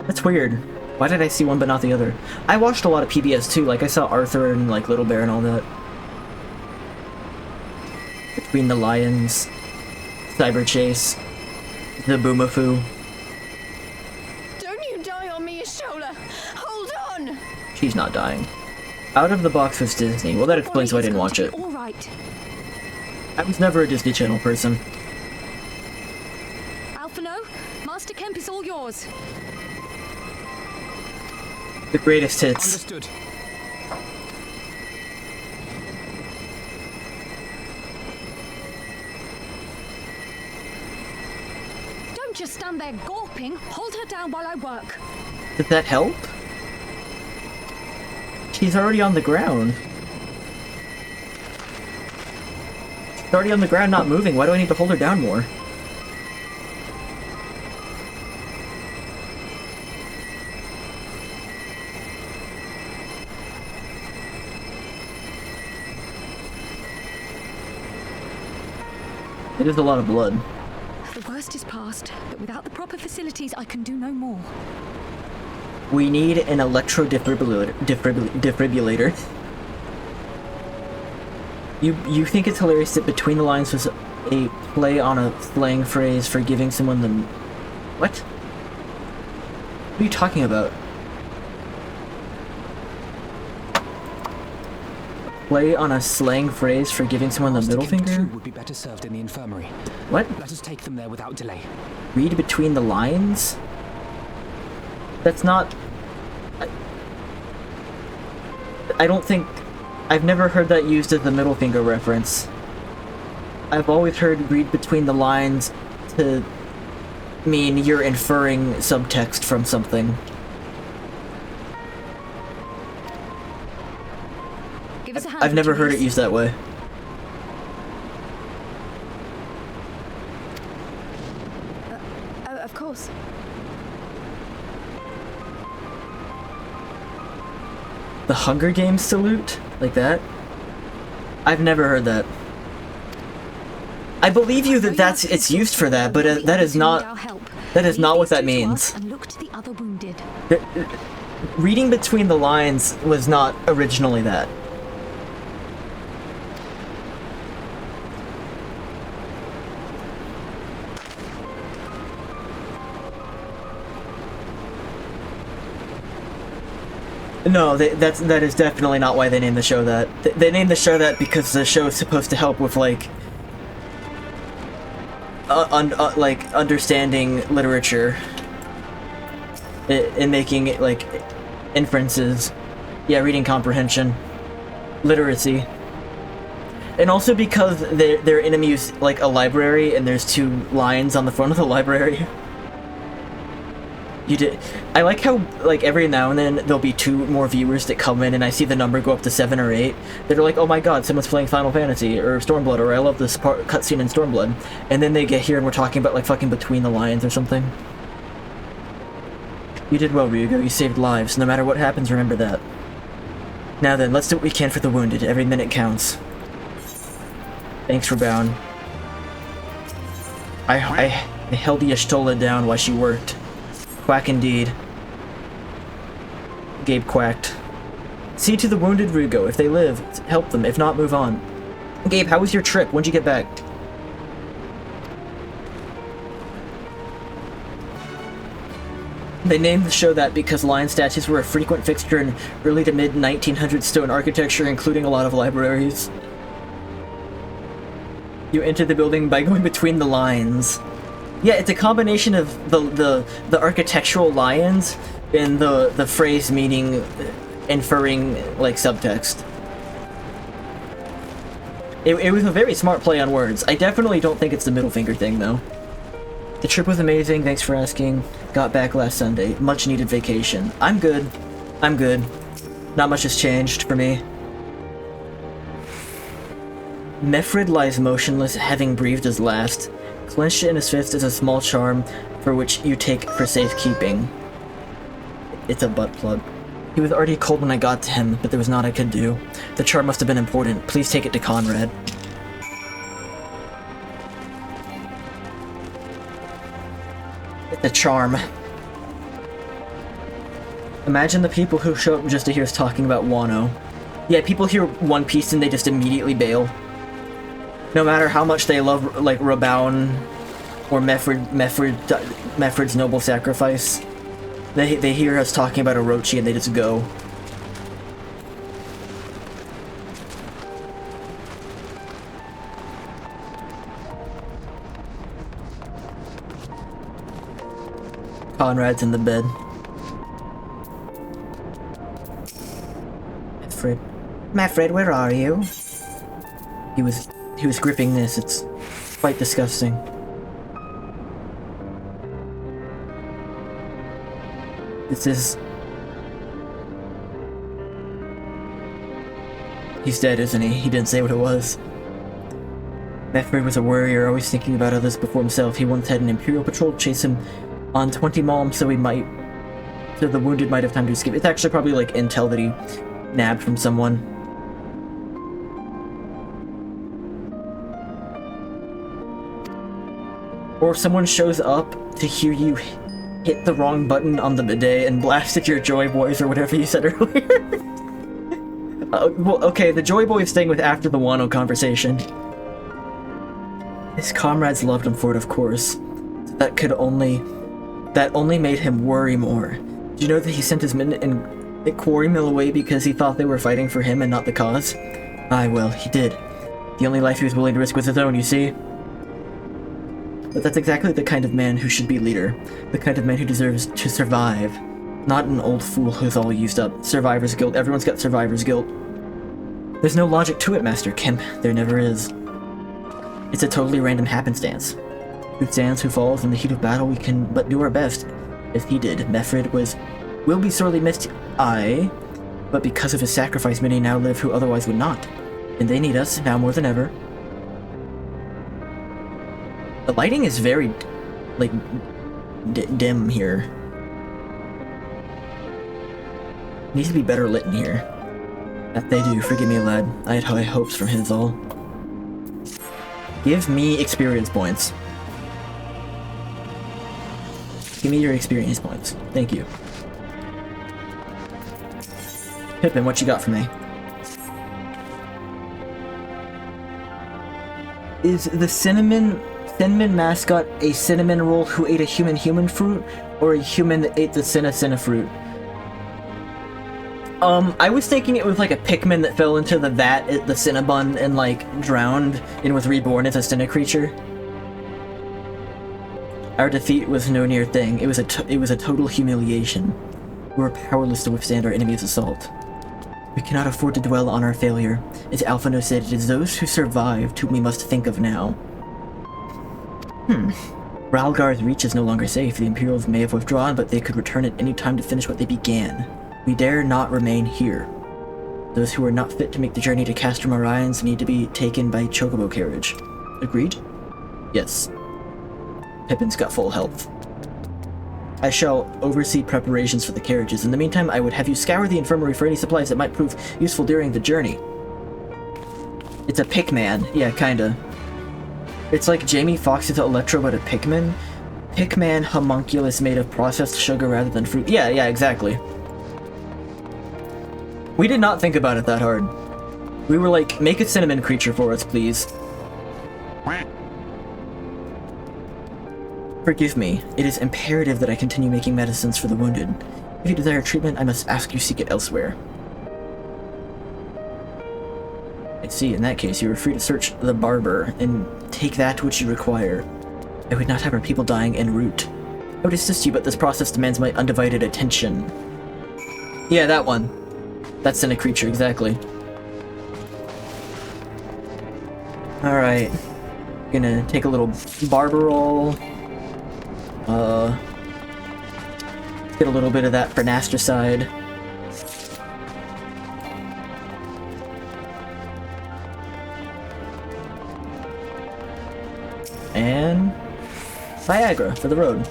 That's weird. Why did I see one but not the other? I watched a lot of PBS too, like I saw Arthur and like Little Bear and all that. Between the Lions, Cyber Chase, the Boomafoo. Don't you die on me, Ashola! Hold on! She's not dying. Out of the Box was Disney. Well, that explains why I didn't watch it. All right. I was never a Disney Channel person. Alphino, Master Kemp is all yours. The greatest hits. Understood. just stand there gawping. Hold her down while I work. Did that help? She's already on the ground. She's already on the ground, not moving. Why do I need to hold her down more? It is a lot of blood. The worst is past, but without the proper facilities, I can do no more. We need an defibrillator. You think it's hilarious that Between the Lines was a play on a slang phrase for giving someone the... What? What are you talking about? Play on a slang phrase for giving someone the middle finger? Would be better served in the infirmary. What? Let us take them there without delay. Read between the lines? That's not... I don't think... I've never heard that used as the middle finger reference. I've always heard read between the lines to mean you're inferring subtext from something. Give us a hand, I've never heard it please. used that way. Of course. The Hunger Games salute? Like that? I've never heard that. I believe you that it's used for that, but that is not what that means. And look to the other wounded. Reading between the lines was not originally that. No, that is definitely not why they named the show that. They named the show that because the show is supposed to help with like understanding literature and making like inferences. Yeah, reading comprehension, literacy, and also because they're in a like a library and there's two lions on the front of the library. You did. I like how, like, every now and then there'll be 2 more viewers that come in and I see the number go up to 7 or 8 that are like, oh my god, someone's playing Final Fantasy, or Stormblood, or I love this cutscene in Stormblood. And then they get here and we're talking about, like, fucking Between the Lines or something. You did well, Ryugo. You saved lives. No matter what happens, remember that. Now then, let's do what we can for the wounded. Every minute counts. Thanks for Bound. I held the Y'shtola down while she worked. Quack indeed. Gabe quacked. See to the wounded, Ryugo. If they live, help them. If not, move on. Gabe, how was your trip? When'd you get back? They named the show that because lion statues were a frequent fixture in early to mid 1900s stone architecture, including a lot of libraries. You enter the building by going between the lines. Yeah, it's a combination of the architectural lions and the phrase meaning inferring like subtext. It was a very smart play on words. I definitely don't think it's the middle finger thing though. The trip was amazing, thanks for asking. Got back last Sunday. Much needed vacation. I'm good. I'm good. Not much has changed for me. Mefrid lies motionless, having breathed his last. Clenched in his fist is a small charm for which you take for safekeeping. It's a butt plug. He was already cold when I got to him, but there was naught I could do. The charm must have been important. Please take it to Conrad. It's a charm. Imagine the people who show up just to hear us talking about Wano. Yeah, people hear One Piece and they just immediately bail. No matter how much they love, like, Rabound or Mefrid's noble sacrifice, they hear us talking about Orochi and they just go. Conrad's in the bed. Mefrid, where are you? He was gripping this. It's quite disgusting. This is... He's dead, isn't he? He didn't say what it was. Meffred was a warrior, always thinking about others before himself. He once had an Imperial patrol chase him on 20 Malm so the wounded might have time to escape. It's actually probably like intel that he nabbed from someone. Or someone shows up to hear you hit the wrong button on the bidet and blasted your Joy Boys or whatever you said earlier. Well, okay, the Joy Boys thing was after the Wano conversation. His comrades loved him for it, of course. That only made him worry more. Did you know that he sent his men and Quarry Mill away because he thought they were fighting for him and not the cause? Aye, well, he did. The only life he was willing to risk was his own, you see? But that's exactly the kind of man who should be leader. The kind of man who deserves to survive. Not an old fool who's all used up. Survivor's guilt. Everyone's got survivor's guilt. There's no logic to it, Master Kemp. There never is. It's a totally random happenstance. Who stands, who falls, in the heat of battle, we can but do our best. As he did, Meffred will be sorely missed, aye, but because of his sacrifice, many now live who otherwise would not. And they need us, now more than ever. The lighting is very, like, dim here. Needs to be better lit in here. That they do, forgive me, lad. I had high hopes from his all. Give me experience points. Give me your experience points. Thank you. Pippin, what you got for me? Is the Synmyn mascot a cinnamon roll who ate a human fruit, or a human that ate the cinna fruit? I was thinking it was like a Pikmin that fell into the vat at the Cinnabon and like drowned and was reborn as a Cinna creature. Our defeat was no near thing. It was a total humiliation. We were powerless to withstand our enemy's assault. We cannot afford to dwell on our failure. As Alphino said, it is those who survived whom we must think of now. Ralgar's reach is no longer safe. The Imperials may have withdrawn, but they could return at any time to finish what they began. We dare not remain here. Those who are not fit to make the journey to Castrum Orions need to be taken by chocobo carriage. Agreed? Yes. Pippin's got full health. I shall oversee preparations for the carriages. In the meantime, I would have you scour the infirmary for any supplies that might prove useful during the journey. It's a Pikman. Yeah, kinda. It's like Jamie Foxx's Electro, but a Pikmin. Pikman homunculus made of processed sugar rather than fruit. Yeah, exactly. We did not think about it that hard. We were like, make a cinnamon creature for us, please. Forgive me. It is imperative that I continue making medicines for the wounded. If you desire treatment, I must ask you seek it elsewhere. I see. In that case, you are free to search the barber and take that which you require. I would not have our people dying en route. I would assist you, but this process demands my undivided attention. Yeah, that one. That's in a creature, exactly. Alright. Gonna take a little barber roll. Get a little bit of that for Nastricide. And Viagra for the road.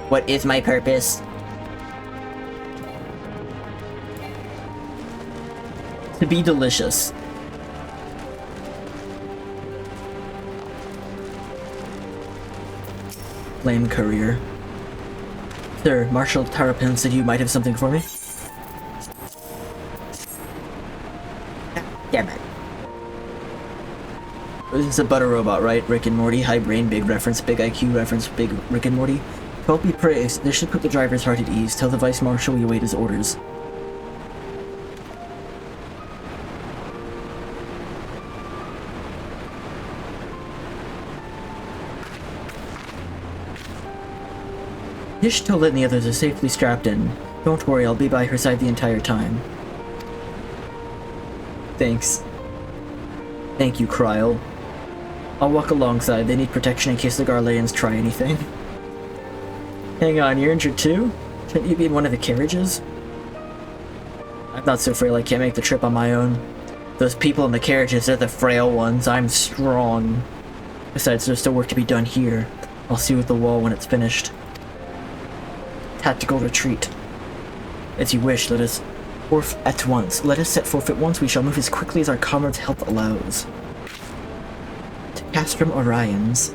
What is my purpose? To be delicious. Flame Courier. Sir, Marshal Tarapin said you might have something for me? Damn it. This is a butter robot, right? Rick and Morty, high brain, big reference, big IQ reference, big Rick and Morty. Don't be praised. This should put the driver's heart at ease. Tell the Vice Marshal we await his orders. Y'shtola and the others are safely strapped in. Don't worry, I'll be by her side the entire time. Thanks. Thank you, Kryl. I'll walk alongside. They need protection in case the Garleans try anything. Hang on, you're injured too? Shouldn't you be in one of the carriages? I'm not so frail I can't make the trip on my own. Those people in the carriages are the frail ones. I'm strong. Besides, there's still work to be done here. I'll see you at the wall when it's finished. Tactical retreat. As you wish, let us at once. Let us set forth at once. We shall move as quickly as our comrades' health allows. To Castrum Orions.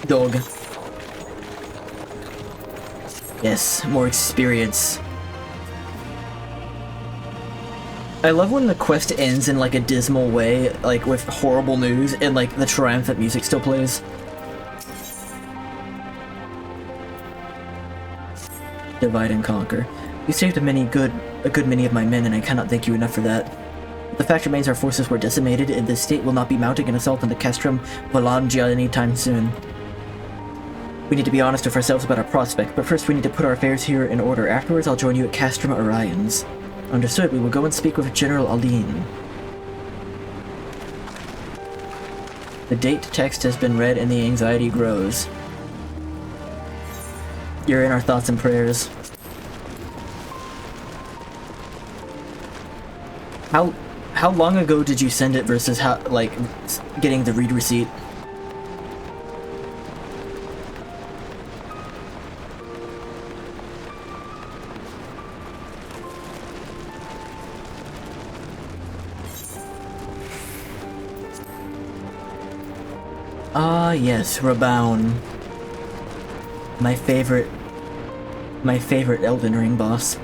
Dog. Yes, more experience. I love when the quest ends in like a dismal way, like with horrible news, and like the triumphant music still plays. Divide and conquer. You saved a good many of my men, and I cannot thank you enough for that. But the fact remains our forces were decimated, and this state will not be mounting an assault on the Castrum Valangia anytime soon. We need to be honest with ourselves about our prospect, but first we need to put our affairs here in order. Afterwards, I'll join you at Castrum Orions. Understood, we will go and speak with General Aline. The date text has been read and the anxiety grows. You're in our thoughts and prayers. How long ago did you send it versus how, like, getting the read receipt? Ah, yes, Rabound. My favorite Elden Ring boss.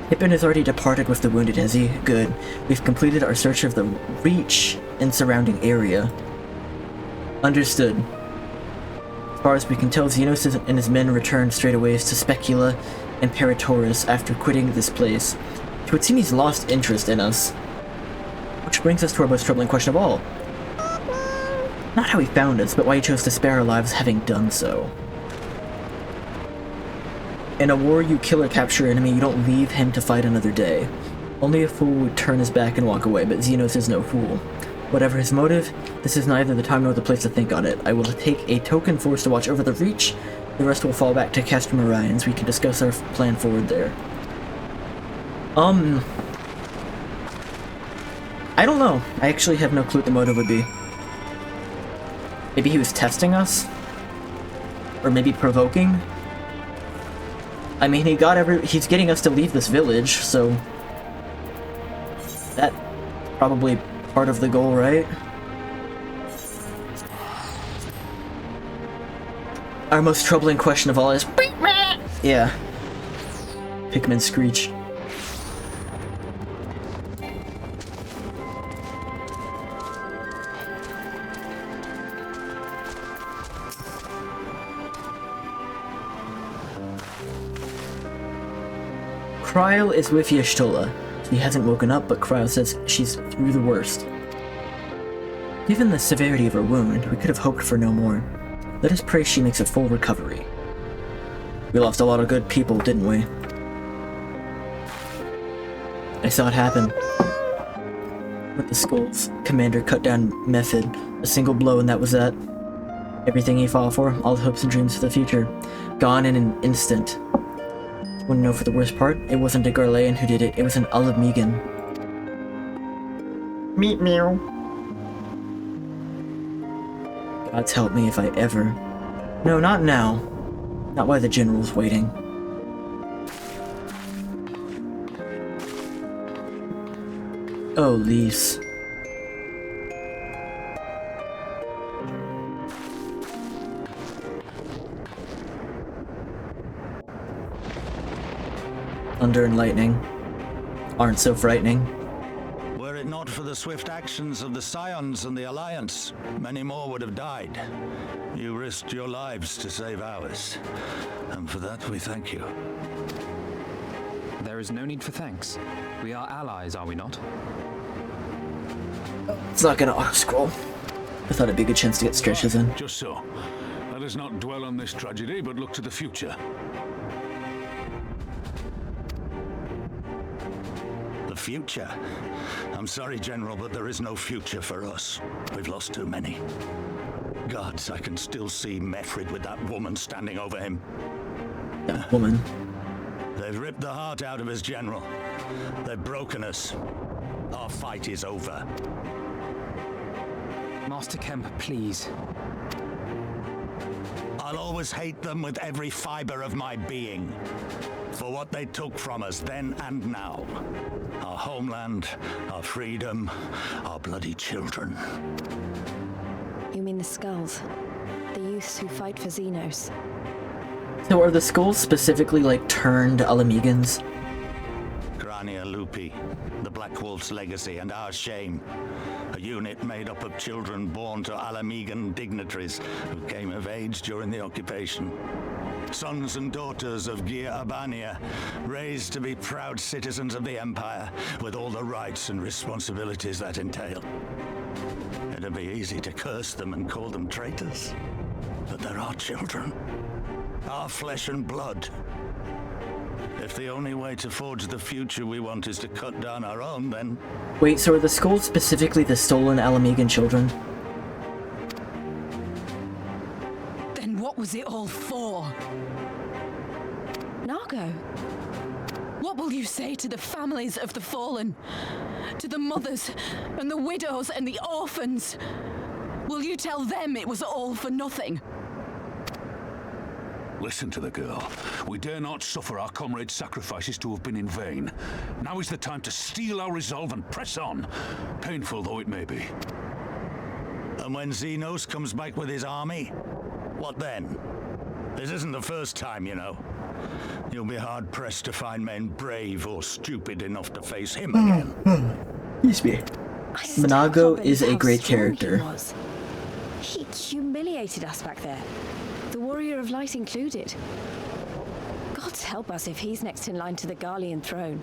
Pippin has already departed with the wounded, has he? Good. We've completed our search of the Reach and surrounding area. Understood. As far as we can tell, Xenos and his men returned straight away to Specula and Peritoris after quitting this place. It would seem he's lost interest in us. Which brings us to our most troubling question of all. Not how he found us, but why he chose to spare our lives having done so. In a war, you kill or capture an enemy, you don't leave him to fight another day. Only a fool would turn his back and walk away, but Xenos is no fool. Whatever his motive, this is neither the time nor the place to think on it. I will take a token force to watch over the Reach. The rest will fall back to Castrum Orions. We can discuss our plan forward there. I don't know. I actually have no clue what the motive would be. Maybe he was testing us? Or maybe provoking? I mean, he's getting us to leave this village, so that's probably part of the goal, right? Our most troubling question of all is yeah. Pikmin screech. Cryle is with Y'shtola. He hasn't woken up, but Cryle says she's through the worst. Given the severity of her wound, we could have hoped for no more. Let us pray she makes a full recovery. We lost a lot of good people, didn't we? I saw it happen. With the skulls, Commander cut down Method. A single blow and that was that. Everything he fought for, all the hopes and dreams for the future, gone in an instant. Want to know for the worst part? It wasn't a Garlean who did it, it was an Olive Megan. Meep meow. God's help me if I ever... No, not now. Not while the General's waiting. Oh, Lise. Thunder and lightning aren't so frightening. Were it not for the swift actions of the Scions and the Alliance, many more would have died. You risked your lives to save ours, and for that we thank you. There is no need for thanks. We are allies, are we not? It's not gonna auto-scroll. I thought it'd be a good chance to get stretches in. Just so. Let us not dwell on this tragedy, but look to the future. Future? I'm sorry, General, but there is no future for us. We've lost too many. Gods, I can still see Mefrid with that woman standing over him. That woman. They've ripped the heart out of his general. They've broken us. Our fight is over. Master Kemp, please. I'll always hate them with every fiber of my being. For what they took from us then and now. Our homeland, our freedom, our bloody children. You mean the Skulls? The youths who fight for Xenos? So are the skulls specifically, like, turned Alamegans? Grania Lupi, the Black Wolf's legacy and our shame. A unit made up of children born to Alamegan dignitaries who came of age during the occupation. Sons and daughters of Gia Abania, raised to be proud citizens of the Empire, with all the rights and responsibilities that entail. It'd be easy to curse them and call them traitors, but they're our children. Our flesh and blood. If the only way to forge the future we want is to cut down our own, then... Wait, so are the skulls specifically the stolen Alamegan children? Then what was it all for? Nargo? What will you say to the families of the fallen? To the mothers, and the widows, and the orphans? Will you tell them it was all for nothing? Listen to the girl. We dare not suffer our comrades' sacrifices to have been in vain. Now is the time to steel our resolve and press on, painful though it may be. And when Xenos comes back with his army, what then? This isn't the first time, you know. You'll be hard-pressed to find men brave or stupid enough to face him again. Excuse me. Monago is a great character. He humiliated us back there. The Warrior of Light included. Gods help us if he's next in line to the Garlean throne.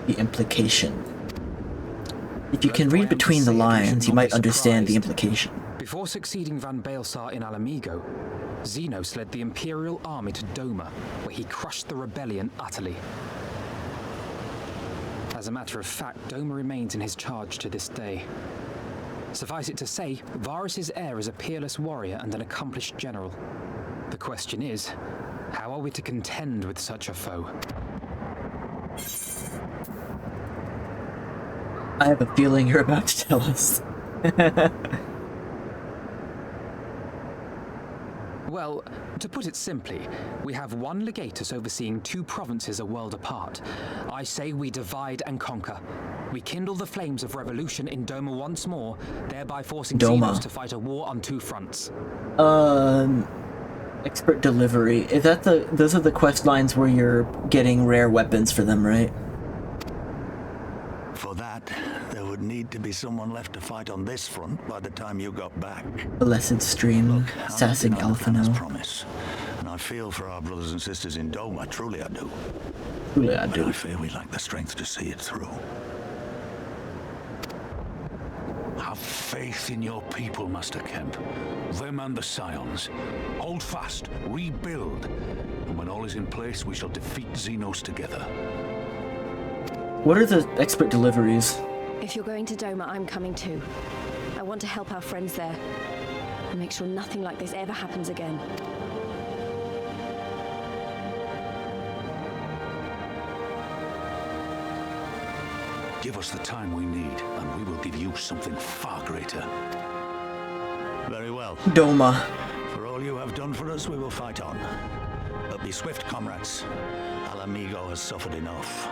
The implication. If you can read between the lines, you might understand the implication. Before succeeding Van Baelsar in Alamigo, Xenos led the Imperial army to Doma, where he crushed the rebellion utterly. As a matter of fact, Doma remains in his charge to this day. Suffice it to say, Varys' heir is a peerless warrior and an accomplished general. The question is, how are we to contend with such a foe? I have a feeling you're about to tell us. Well, to put it simply, we have one legatus overseeing two provinces a world apart. I say we divide and conquer. We kindle the flames of revolution in Doma once more, thereby forcing Xenos to fight a war on two fronts. Expert delivery. Is that those are the quest lines where you're getting rare weapons for them, right? For that, there would need to be someone left to fight on this front by the time you got back. Blessed stream, sassing Alphano. Promise, and I feel for our brothers and sisters in Doma. Truly, I do. Truly, I do. But I fear we lack the strength to see it through. Have faith in your people, Master Kemp. Them and the Scions. Hold fast, rebuild, and when all is in place, we shall defeat Xenos together. What are the expert deliveries? If you're going to Doma, I'm coming too. I want to help our friends there and make sure nothing like this ever happens again. Give us the time we need, and we will give you something far greater. Very well. Doma. For all you have done for us, we will fight on. But be swift, comrades. Alamigo has suffered enough.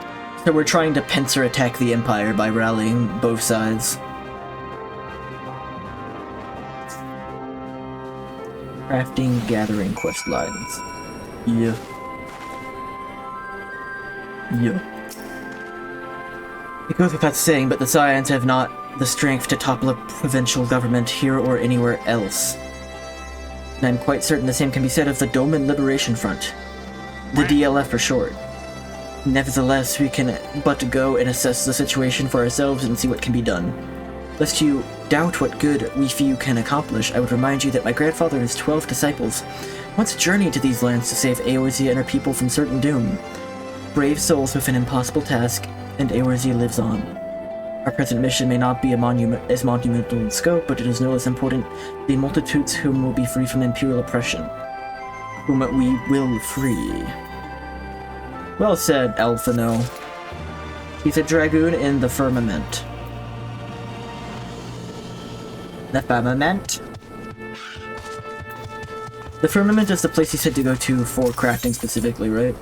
So we're trying to pincer attack the Empire by rallying both sides. Crafting, gathering quest lines. Yeah. Yeah. It goes without saying, but the Scions have not the strength to topple a provincial government here or anywhere else. And I'm quite certain the same can be said of the Doman Liberation Front. The DLF for short. Nevertheless, we can but go and assess the situation for ourselves and see what can be done. Lest you doubt what good we few can accomplish, I would remind you that my grandfather and his 12 disciples once journeyed to these lands to save Eorzea and her people from certain doom. Brave souls with an impossible task, and Eorzea lives on. Our present mission may not be as monumental in scope, but it is no less important to the multitudes whom will be free from imperial oppression. Whom we will free. Well said, Alphino. He's a dragoon in the firmament. The firmament? The firmament is the place he said to go to for crafting specifically, right?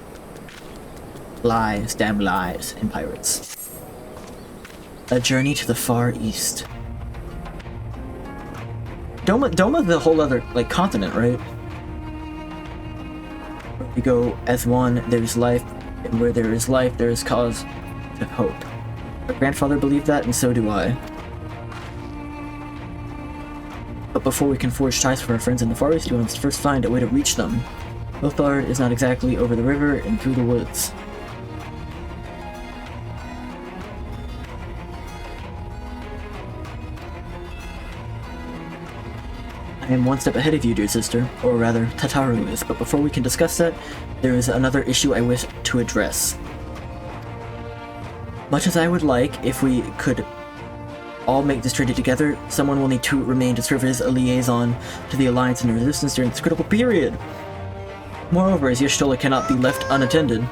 Lies, damn lies, and pirates. A journey to the far east. Doma's the whole other, like, continent, right? Where we go as one, there's life, and where there is life, there is cause to hope. My grandfather believed that, and so do I. But before we can forge ties with our friends in the Far East, we must first find a way to reach them. Lothard is not exactly over the river and through the woods. I am one step ahead of you, dear sister, or rather, Tataru is, but before we can discuss that, there is another issue I wish to address. Much as I would like, if we could all make this journey together, someone will need to remain to serve as a liaison to the Alliance and Resistance during this critical period. Moreover, as Y'shtola cannot be left unattended.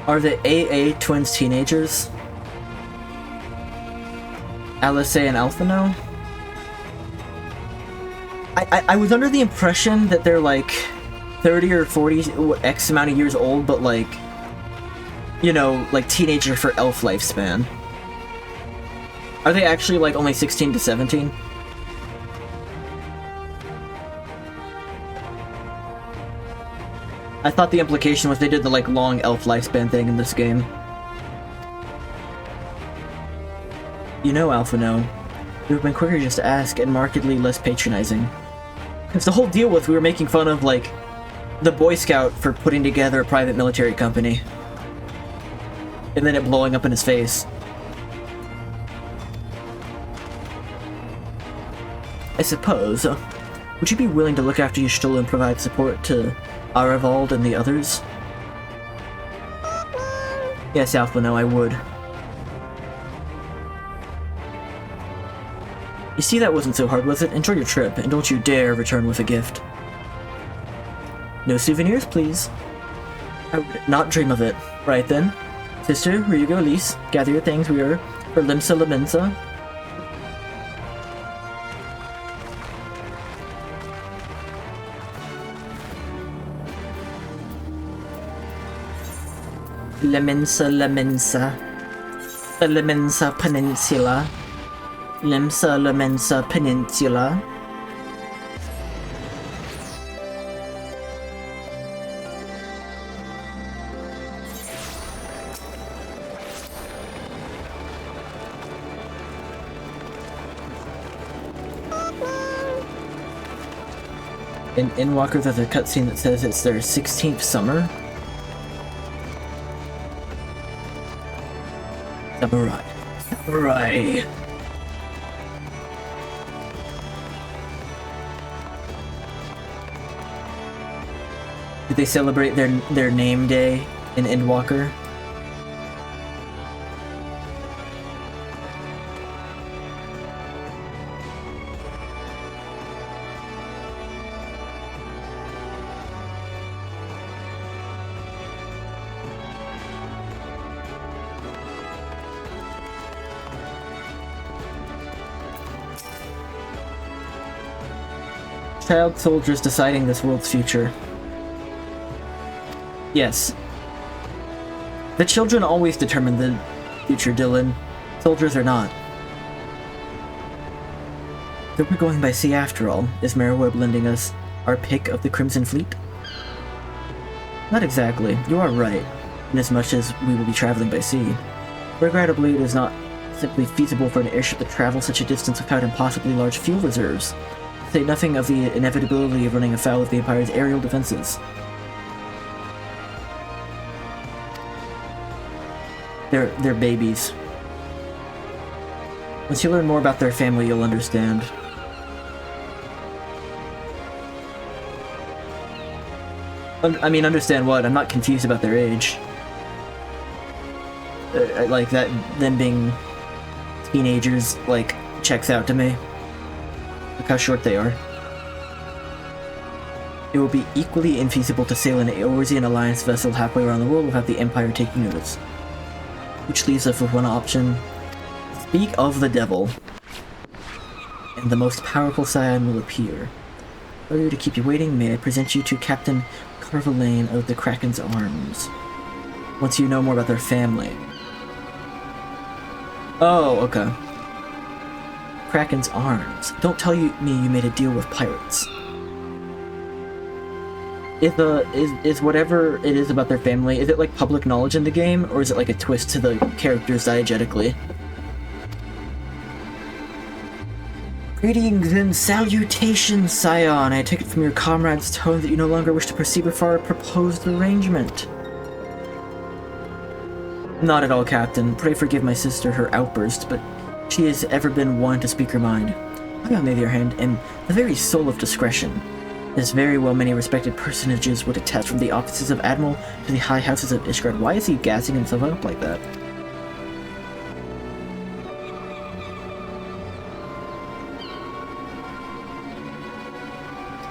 Are the AA twins teenagers? Alice and Alphino? I was under the impression that they're like 30 or 40 X amount of years old, but like, you know, like teenager for elf lifespan. Are they actually like only 16 to 17? I thought the implication was they did the like long elf lifespan thing in this game. You know, Alphino, it would have been quicker just to ask and markedly less patronizing. Because the whole deal was we were making fun of, like, the Boy Scout for putting together a private military company. And then it blowing up in his face. I suppose, would you be willing to look after Y'shtola and provide support to Arevald and the others? Yes, Alphino, I would. You see, that wasn't so hard, was it? Enjoy your trip, and don't you dare return with a gift. No souvenirs, please. I would not dream of it. Right then. Sister, here you go, Elise. Gather your things, we are for Limsa Lamensa. Lamensa. The Lamensa Peninsula. Limsa Lamensa Peninsula. In Endwalker, there's a cutscene that says it's their 16th summer. Samurai. Did they celebrate their name day in Endwalker? Child soldiers deciding this world's future. Yes. The children always determine the future, Dylan. Soldiers are not. Though we're going by sea after all, is Merriweb lending us our pick of the Crimson Fleet? Not exactly. You are right, inasmuch as we will be traveling by sea. Regrettably, it is not simply feasible for an airship to travel such a distance without impossibly large fuel reserves, to say nothing of the inevitability of running afoul of the Empire's aerial defenses. They're babies. Once you learn more about their family, you'll understand. I mean, understand what? I'm not confused about their age. like that, them being teenagers, like, checks out to me. Look how short they are. It will be equally infeasible to sail an Eorzean Alliance vessel halfway around the world without the Empire taking notice. Which leaves us with one option. Speak of the devil, and the most powerful scion will appear. For you to keep you waiting, may I present you to Captain Carvalane of the Kraken's Arms. Once you know more about their family. Oh, okay. Kraken's Arms. Don't tell me you made a deal with pirates. Is whatever it is about their family, is it like public knowledge in the game, or is it like a twist to the characters diegetically? Greetings and salutations, Scion. I take it from your comrade's tone that you no longer wish to proceed with our proposed arrangement. Not at all, Captain. Pray forgive my sister her outburst, but she has ever been one to speak her mind. I, on the other hand, am the very soul of discretion. As very well many respected personages would attest, from the offices of Admiral to the high houses of Ishgard. Why is he gassing himself up like that?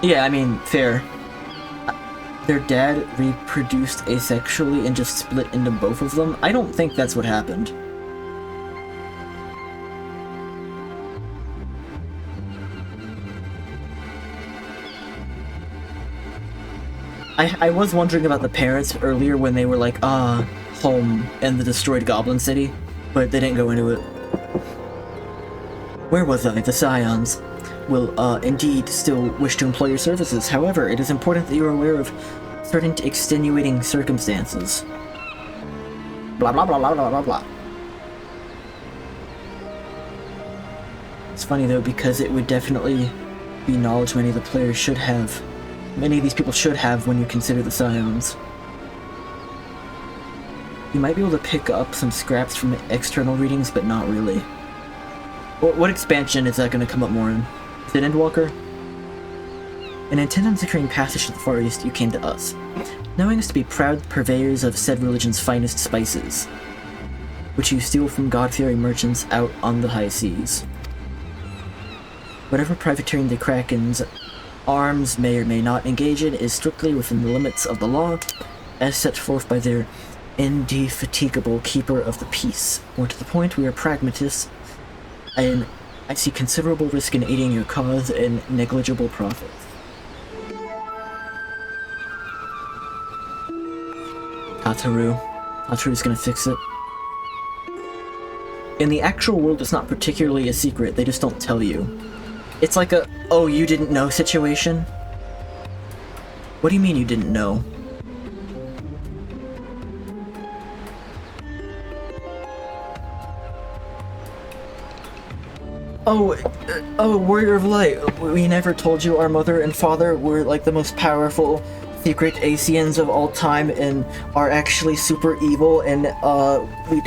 Yeah, I mean, fair. Their dad reproduced asexually and just split into both of them? I don't think that's what happened. I was wondering about the parents earlier when they were like, home in the destroyed Goblin City, but they didn't go into it. Where was I? The Scions will, indeed still wish to employ your services. However, it is important that you are aware of certain extenuating circumstances. Blah blah blah blah blah blah blah. It's funny though, because it would definitely be knowledge many of the players should have. Many of these people should have when you consider the Scions. You might be able to pick up some scraps from external readings, but not really. What expansion is that going to come up more in? Is it Endwalker? And intent on securing passage to the Far East, you came to us, knowing us to be proud purveyors of said religion's finest spices, which you steal from God-fearing merchants out on the high seas. Whatever privateering the Kraken's Arms may or may not engage in is strictly within the limits of the law, as set forth by their indefatigable keeper of the peace. More to the point, we are pragmatists, and I see considerable risk in aiding your cause and negligible profit. Tataru's gonna fix it. In the actual world, it's not particularly a secret, they just don't tell you. It's like a, oh, you didn't know situation? What do you mean you didn't know? Oh, Warrior of Light, we never told you our mother and father were like the most powerful secret Asians of all time and are actually super evil, and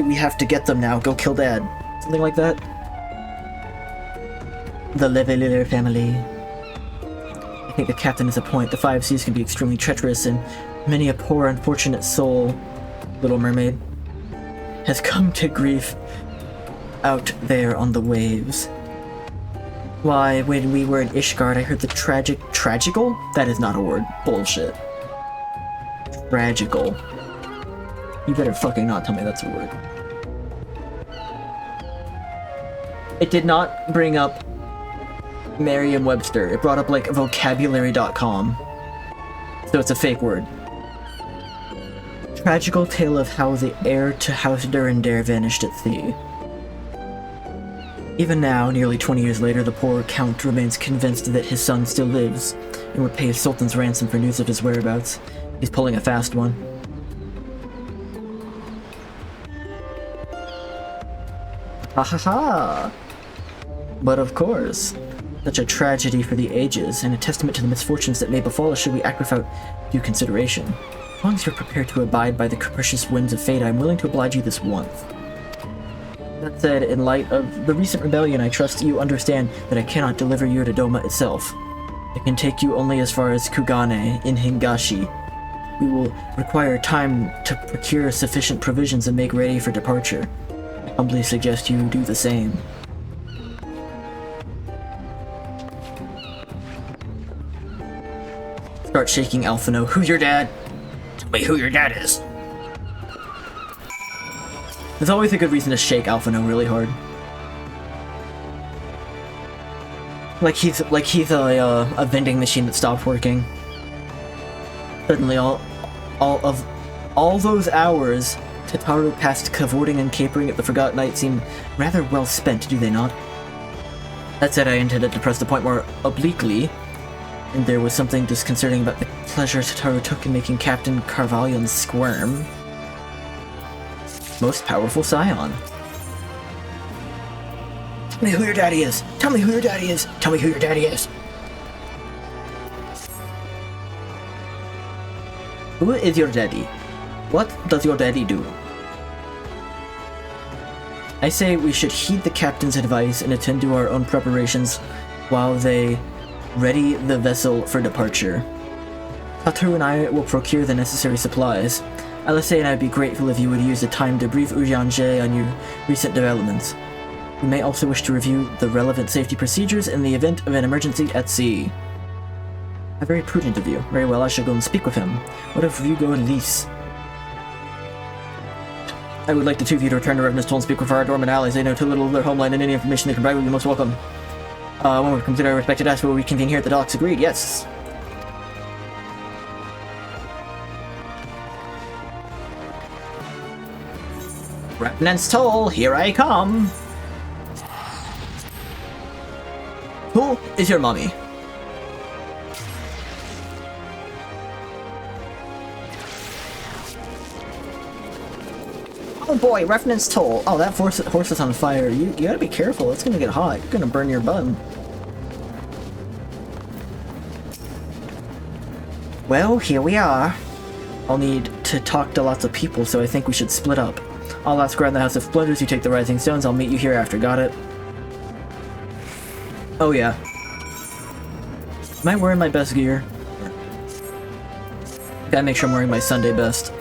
we have to get them now, go kill Dad. Something like that? The Leveler family. I think the captain has a point. The Five Seas can be extremely treacherous, and many a poor unfortunate soul, Little Mermaid, has come to grief out there on the waves. Why, when we were in Ishgard, I heard the tragical? That is not a word. Bullshit. Tragical. You better fucking not tell me that's a word. It did not bring up Merriam-Webster. It brought up, like, vocabulary.com. So it's a fake word. Tragical tale of how the heir to House Durandare vanished at sea. Even now, nearly 20 years later, the poor Count remains convinced that his son still lives, and would pay his Sultan's ransom for news of his whereabouts. He's pulling a fast one. Ha ha ha! But of course, such a tragedy for the ages, and a testament to the misfortunes that may befall us should we act without due consideration. As long as you're prepared to abide by the capricious whims of fate, I'm willing to oblige you this once. That said, in light of the recent rebellion, I trust you understand that I cannot deliver you to Doma itself. I can take you only as far as Kugane in Hingashi, we will require time to procure sufficient provisions and make ready for departure. I humbly suggest you do the same. Start shaking Alphino. Who's your dad? Tell me who your dad is. There's always a good reason to shake Alphino really hard. Like he's a vending machine that stopped working. Suddenly, all those hours Tataru passed cavorting and capering at the Forgotten Night seem rather well spent, do they not? That said, I intended to press the point more obliquely, and there was something disconcerting about the pleasure Tataru took in making Captain Carvallion squirm. Most powerful scion. Tell me who your daddy is! Tell me who your daddy is! Tell me who your daddy is! Who is your daddy? What does your daddy do? I say we should heed the captain's advice and attend to our own preparations while they ready the vessel for departure. Tataru and I will procure the necessary supplies. Alise and I would be grateful if you would use the time to brief Ujanje on your recent developments. You may also wish to review the relevant safety procedures in the event of an emergency at sea. How very prudent of you. Very well, I shall go and speak with him. What if you go and lease? I would like the two of you to return to Revenant's Toll and speak with our dormant allies. They know too little of their homeland, and any information they can provide will be most welcome. When we complete our respected tasks, will we convene here at the docks? Agreed, yes. Revenant's Toll, here I come! Who is your mommy? Oh boy, Revenant's Toll. Oh, that horse is on fire. You gotta be careful. It's gonna get hot. You're gonna burn your bun. Well, here we are. I'll need to talk to lots of people, so I think we should split up. I'll ask around the House of Splinters. You take the Rising Stones. I'll meet you here after. Got it? Oh yeah. Am I wearing my best gear? Gotta make sure I'm wearing my Sunday best.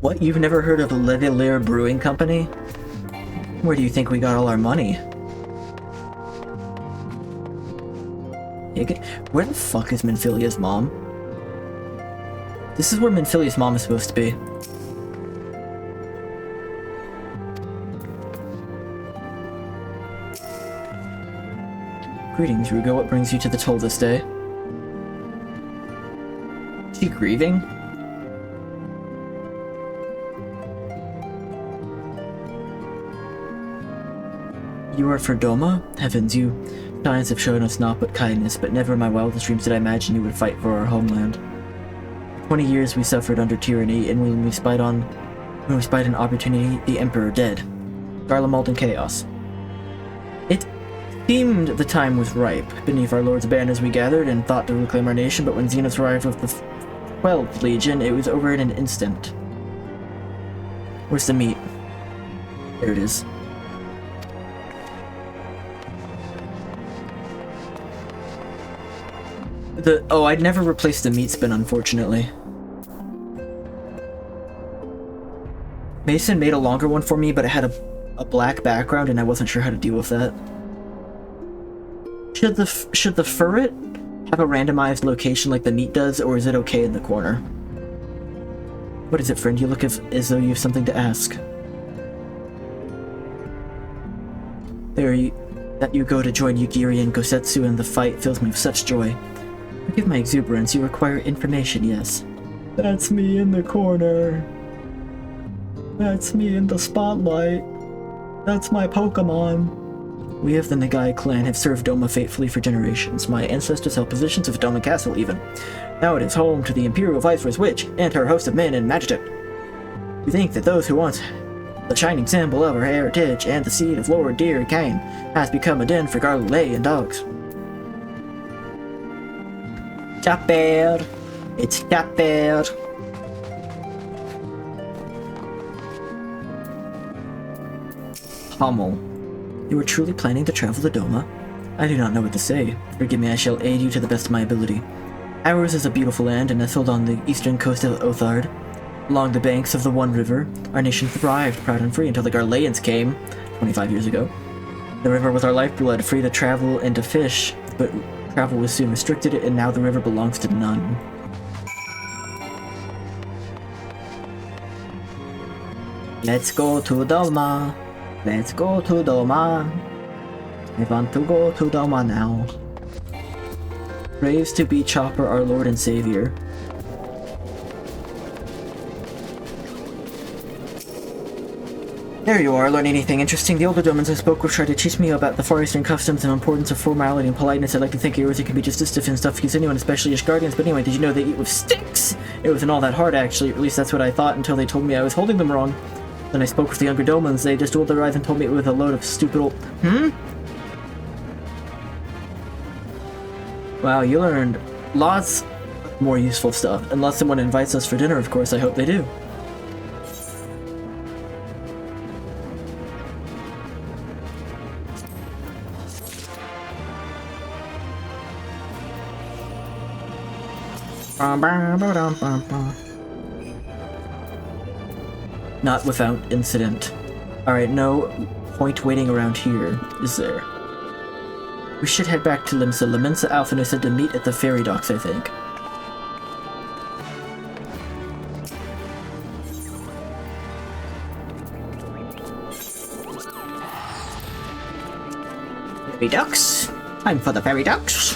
What? You've never heard of Leveler Brewing Company? Where do you think we got all our money? Where the fuck is Minfilia's mom? This is where Minfilia's mom is supposed to be. Greetings, Rugo. What brings you to the toll this day? Is she grieving? You are for Doma? Heavens, you giants have shown us naught but kindness, but never in my wildest dreams did I imagine you would fight for our homeland. 20 years we suffered under tyranny, and when we spied an opportunity, the Emperor dead. Garlemald and chaos. It seemed the time was ripe. Beneath our Lord's banners we gathered and thought to reclaim our nation, but when Xenos arrived with the 12th Legion, it was over in an instant. Where's the meat? There it is. Oh, I'd never replaced the meat spin, unfortunately. Mason made a longer one for me, but it had a black background, and I wasn't sure how to deal with that. Should the ferret have a randomized location like the meat does, or is it okay in the corner? What is it, friend? You look as though you have something to ask. That you go to join Yugiri and Gosetsu in the fight fills me with such joy. Forgive my exuberance, you require information, yes. That's me in the corner. That's me in the spotlight. That's my Pokemon. We of the Nagai clan have served Doma faithfully for generations. My ancestors held positions of Doma Castle, even. Now it is home to the Imperial Viceroy's Witch and her host of men and Magitek. We think that those who once the shining symbol of our heritage and the seed of Lord Deer Kane has become a den for Garlulay and dogs. Chopper! It's Chopper! Hummel. You are truly planning to travel to Doma? I do not know what to say. Forgive me, I shall aid you to the best of my ability. Ours is a beautiful land nestled on the eastern coast of Othard. Along the banks of the One River, our nation thrived proud and free until the Garleans came 25 years ago. The river was our lifeblood, free to travel and to fish, but travel was soon restricted, and now the river belongs to none. Let's go to Doma. Let's go to Doma. I want to go to Doma now. Praise to be Chopper, our Lord and Savior. There you are, learning anything interesting. The older Domans I spoke with tried to teach me about the Far Eastern customs and importance of formality and politeness. I'd like to think yours can be just as stiff and stuff to anyone, especially as guardians. But anyway, did you know they eat with sticks? It wasn't all that hard, actually. At least that's what I thought until they told me I was holding them wrong. Then I spoke with the younger Domans. They just rolled their eyes and told me it was a load of stupid old... Wow, you learned lots more useful stuff. Unless someone invites us for dinner, of course. I hope they do. Not without incident. Alright, no point waiting around here, is there? We should head back to Limsa. Limsa Alpha said to meet at the ferry docks, I think. Ferry docks? Time for the ferry docks.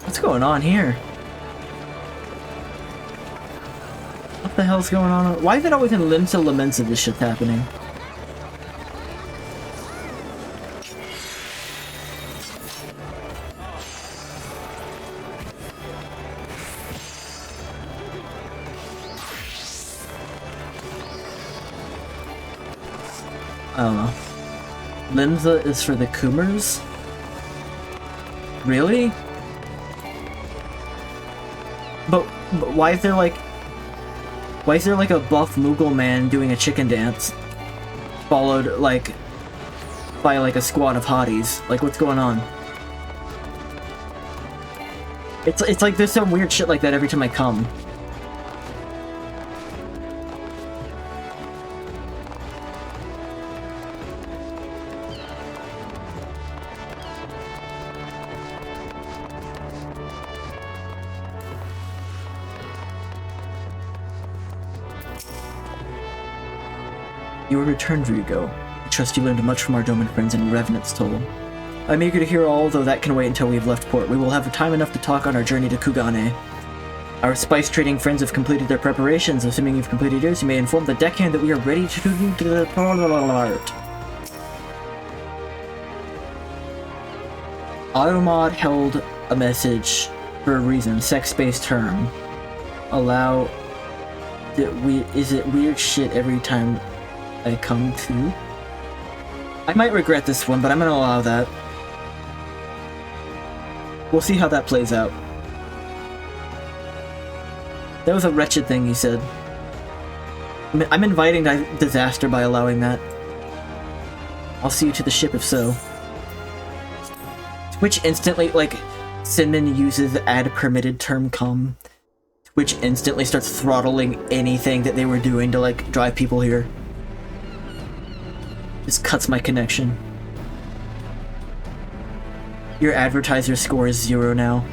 What's going on here? What the hell's going on? Why is it always in Limsa Lamensa this shit's happening? I don't know. Limsa is for the Coomers? Really? But why is there like a buff Moogle man doing a chicken dance, followed like by like a squad of hotties? Like, what's going on? It's like there's some weird shit like that every time I come. You are returned, Ryugo. I trust you learned much from our Doman friends in Revenant's Toll. I'm eager to hear all, though that can wait until we have left port. We will have time enough to talk on our journey to Kugane. Our spice trading friends have completed their preparations. Assuming you've completed yours, you may inform the deckhand that we are ready to do the art. Automod held a message for a reason. Sex-based term. Allow... Is it weird shit every time I come to? I might regret this one, but I'm gonna allow that. We'll see how that plays out. That was a wretched thing he said. I'm inviting disaster by allowing that. I'll see you to the ship if so. Twitch instantly, like, Synmyn uses add permitted term come. Twitch instantly starts throttling anything that they were doing to, like, drive people here. Just cuts my connection. Your advertiser score is 0 now.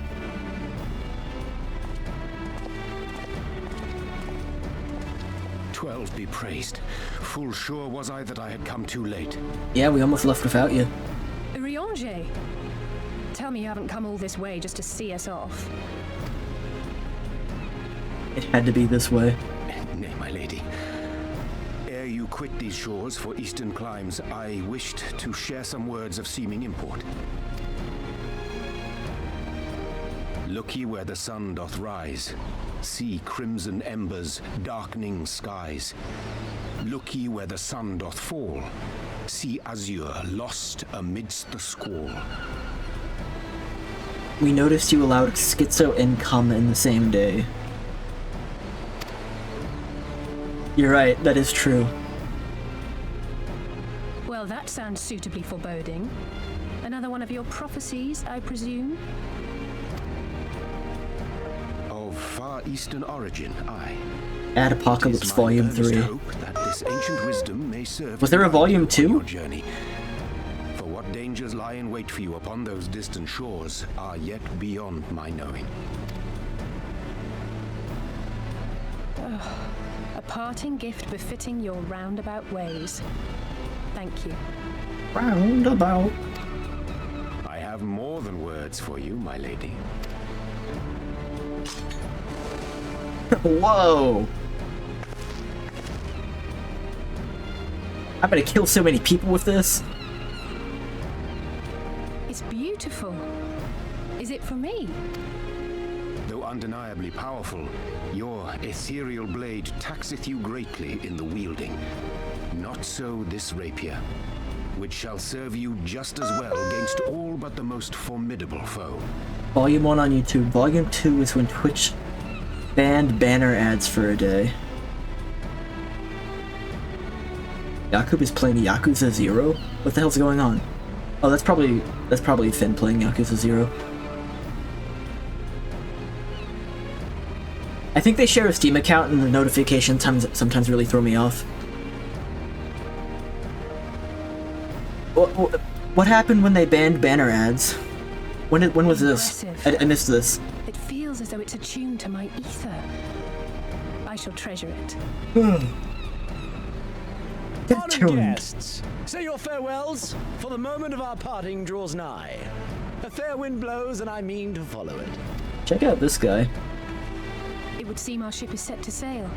"12 be praised. Full sure was I that I had come too late." Yeah, we almost left without you. Riange, tell me you haven't come all this way just to see us off. It had to be this way. Nay, my lady. Ere you quit these shores for eastern climes, I wished to share some words of seeming import. Look ye where the sun doth rise. See crimson embers, darkening skies. Look ye where the sun doth fall. See azure lost amidst the squall. We noticed you allowed Schizo and Kama in the same day. You're right, that is true. Well, that sounds suitably foreboding. Another one of your prophecies, I presume? Of far eastern origin, aye. Add Apocalypse Volume 3. Hope that this ancient wisdom may serve Was there a Volume on 2? your journey. For what dangers lie in wait for you upon those distant shores are yet beyond my knowing. A parting gift befitting your roundabout ways. Thank you. Roundabout. I have more than words for you, my lady. Whoa! I'm gonna kill so many people with this. It's beautiful. Is it for me? Though undeniably powerful, your ethereal blade taxeth you greatly in the wielding. Not so this rapier, which shall serve you just as well against all but the most formidable foe. Volume 1 on YouTube. Volume 2 is when Twitch banned banner ads for a day. Yakub is playing Yakuza 0? What the hell's going on? Oh, that's probably Finn playing Yakuza 0. I think they share a Steam account and the notifications sometimes really throw me off. What happened when they banned banner ads? When was this? I missed this. It feels as though it's attuned to my ether. I shall treasure it. Honored guests, say your farewells, for the moment of our parting draws nigh. A fair wind blows, and I mean to follow it. Check out this guy. It would seem our ship is set to sail.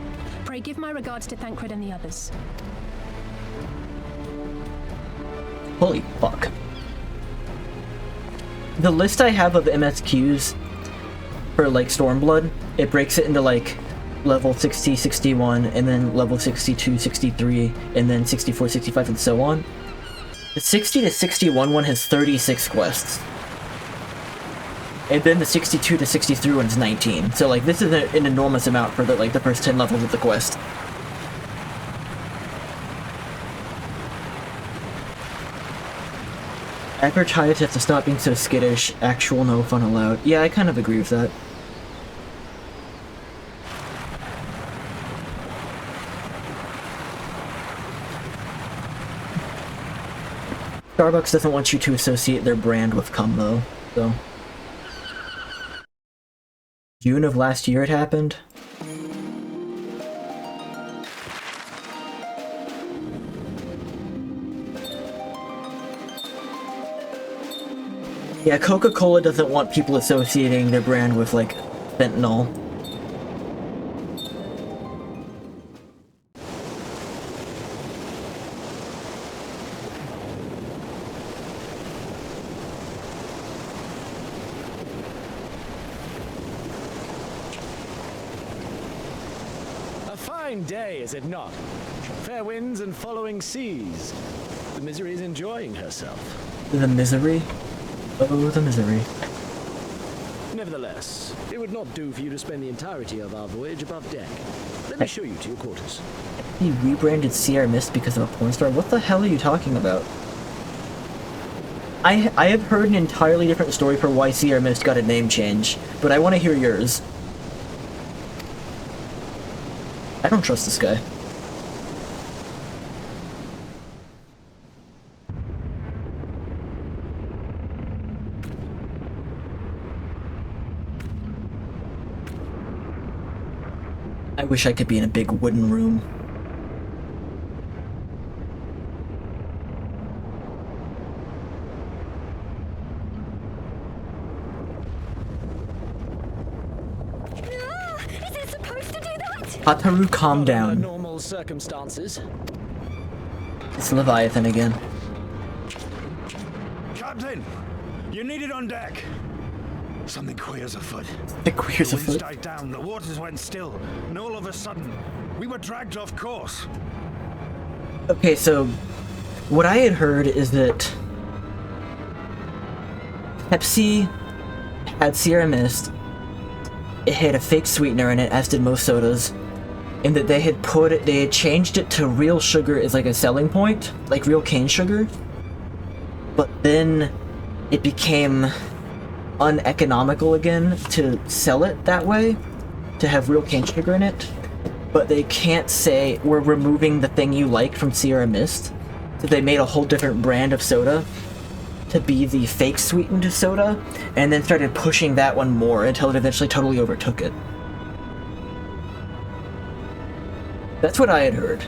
Pray give my regards to Thancred and the others. Holy fuck. The list I have of MSQs for like Stormblood, it breaks it into like level 60, 61, and then level 62, 63, and then 64, 65, and so on. The 60 to 61 one has 36 quests. And then the 62 to 63 one is 19. So like this is an enormous amount for the first 10 levels of the quest. Advertise have to stop being so skittish. Actual no fun allowed. Yeah, I kind of agree with that. Starbucks doesn't want you to associate their brand with cum, though, so... June of last year it happened? Yeah, Coca-Cola doesn't want people associating their brand with, like, fentanyl. Fine day, is it not? Fair winds and following seas. The Misery is enjoying herself. The Misery? Oh, the Misery. Nevertheless, it would not do for you to spend the entirety of our voyage above deck. Let me show you to your quarters. He rebranded CR Mist because of a porn star? What the hell are you talking about? I have heard an entirely different story for why CR Mist got a name change, but I want to hear yours. I don't trust this guy. I wish I could be in a big wooden room. Hataru, calm down. Normal circumstances. It's Leviathan again. Captain, you need it on deck. Something queer's afoot. The queer's the winds afoot. died down, the waters went still, and all of a sudden, we were dragged off course. Okay, so what I had heard is that Pepsi had Sierra Mist. It had a fake sweetener in it, as did most sodas. And that they had changed it to real sugar as like a selling point, like real cane sugar. But then it became uneconomical again to sell it that way, to have real cane sugar in it. But they can't say, we're removing the thing you like from Sierra Mist. So they made a whole different brand of soda to be the fake sweetened soda, and then started pushing that one more until it eventually totally overtook it. That's what I had heard.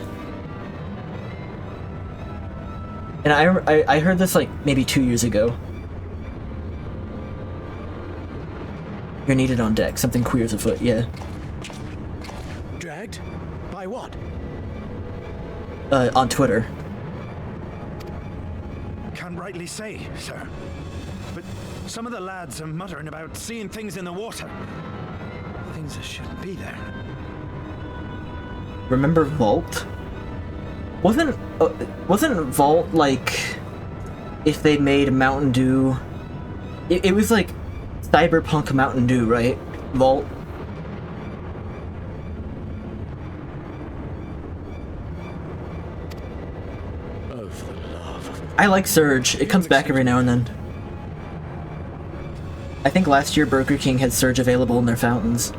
And I heard this like maybe 2 years ago. You're needed on deck. Something queer's afoot, yeah. Dragged? By what? On Twitter. Can't rightly say, sir. But some of the lads are muttering about seeing things in the water. Things that shouldn't be there. Remember Vault? Wasn't Vault like if they made Mountain Dew? It was like Cyberpunk Mountain Dew, right? Vault. I like Surge. It comes back every now and then. I think last year Burger King had Surge available in their fountains.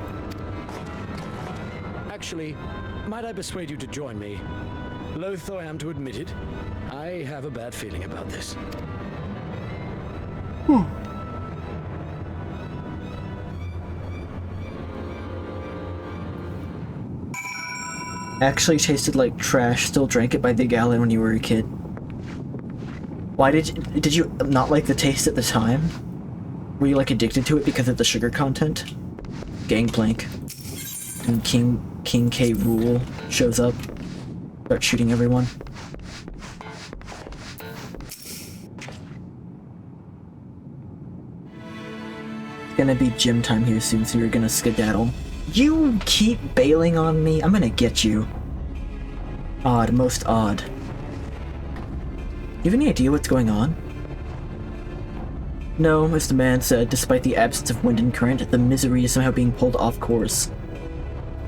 Actually, might I persuade you to join me? Loath though I am to admit it, I have a bad feeling about this. Actually tasted like trash. Still drank it by the gallon when you were a kid. Why did you not like the taste at the time? Were you like addicted to it because of the sugar content? Gangplank. And King K. Rool shows up. Starts shooting everyone. It's gonna be gym time here soon, so you're gonna skedaddle. You keep bailing on me, I'm gonna get you. Odd, most odd. You have any idea what's going on? No, as the man said, despite the absence of wind and current, the misery is somehow being pulled off course.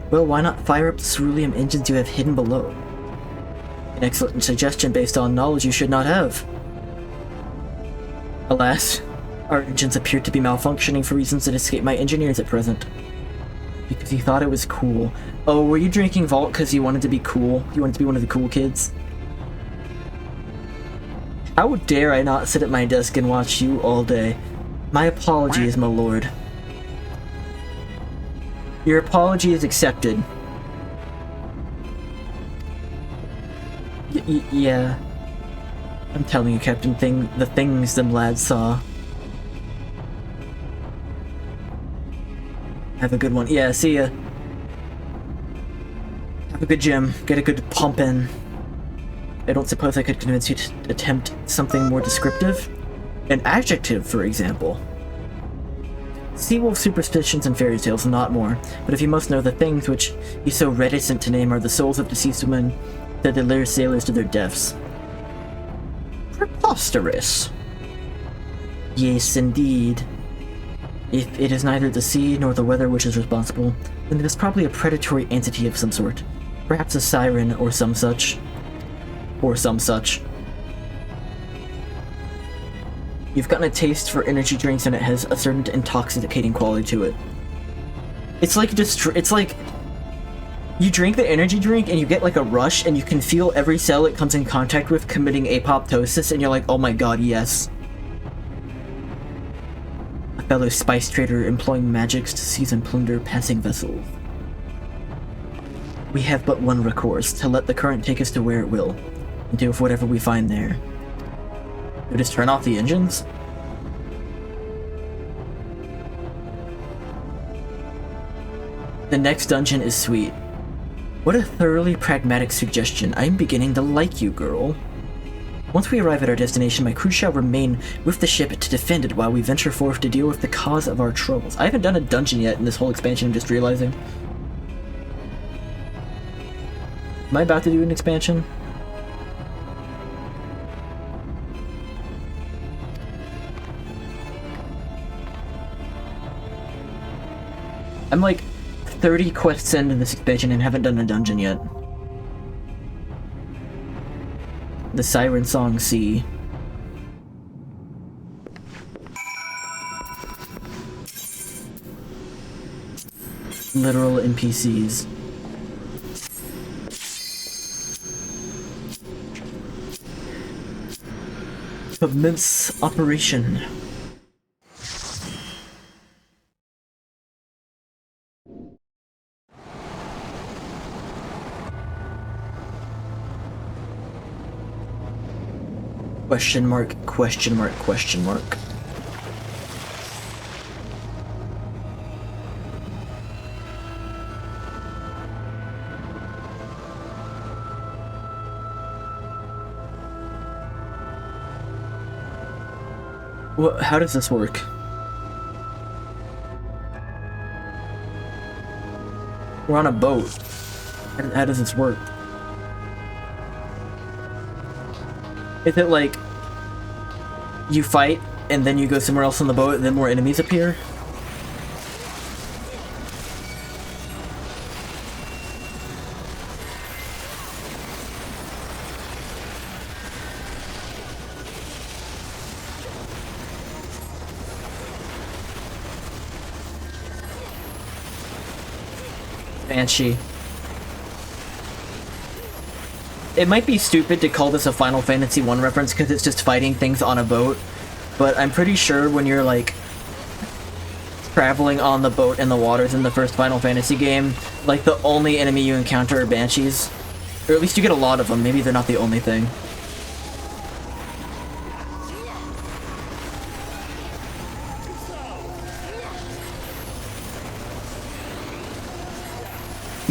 Well, why not fire up the cerulean engines you have hidden below? An excellent suggestion based on knowledge you should not have. Alas, our engines appear to be malfunctioning for reasons that escape my engineers at present. Because you thought it was cool. Oh, were you drinking Vault because you wanted to be cool? You wanted to be one of the cool kids? How dare I not sit at my desk and watch you all day? My apologies, my lord. Your apology is accepted. Yeah. I'm telling you, Captain, the things them lads saw. Have a good one. Yeah, see ya. Have a good gym. Get a good pump in. I don't suppose I could convince you to attempt something more descriptive? An adjective, for example. Seawolf superstitions and fairy tales, not more. But if you must know, the things which he's so reticent to name are the souls of deceased women that delire sailors to their deaths. Preposterous. Yes, indeed. If it is neither the sea nor the weather which is responsible, then it is probably a predatory entity of some sort. Perhaps a siren or some such. Or some such. You've gotten a taste for energy drinks and it has a certain intoxicating quality to it. It's like it's like you drink the energy drink and you get like a rush and you can feel every cell it comes in contact with committing apoptosis and you're like, oh my god, yes. A fellow spice trader employing magics to seize and plunder passing vessels. We have but one recourse, to let the current take us to where it will, and do with whatever we find there. We just turn off the engines? The next dungeon is sweet. What a thoroughly pragmatic suggestion. I'm beginning to like you, girl. Once we arrive at our destination, my crew shall remain with the ship to defend it while we venture forth to deal with the cause of our troubles. I haven't done a dungeon yet in this whole expansion, I'm just realizing. Am I about to do an expansion? I'm like 30 quests into this expansion and haven't done a dungeon yet. The Siren Song Sea. Literal NPCs. Commence operation. Question mark, question mark, question mark. How does this work? We're on a boat. How does this work? Is it like you fight and then you go somewhere else on the boat and then more enemies appear? Banshee. It might be stupid to call this a Final Fantasy I reference because it's just fighting things on a boat, but I'm pretty sure when you're like traveling on the boat in the waters in the first Final Fantasy game, like the only enemy you encounter are banshees. Or at least you get a lot of them, maybe they're not the only thing.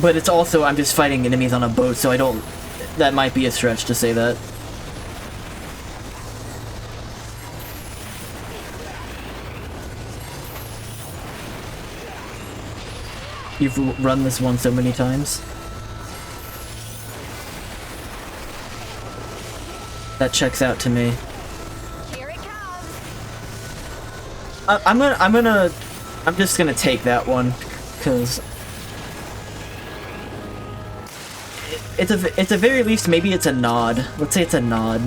But it's also, I'm just fighting enemies on a boat, so I don't... That might be a stretch to say that. You've run this one so many times. That checks out to me. Here it comes. I'm just gonna take that one, cause it's a very least, maybe it's a nod. Let's say it's a nod.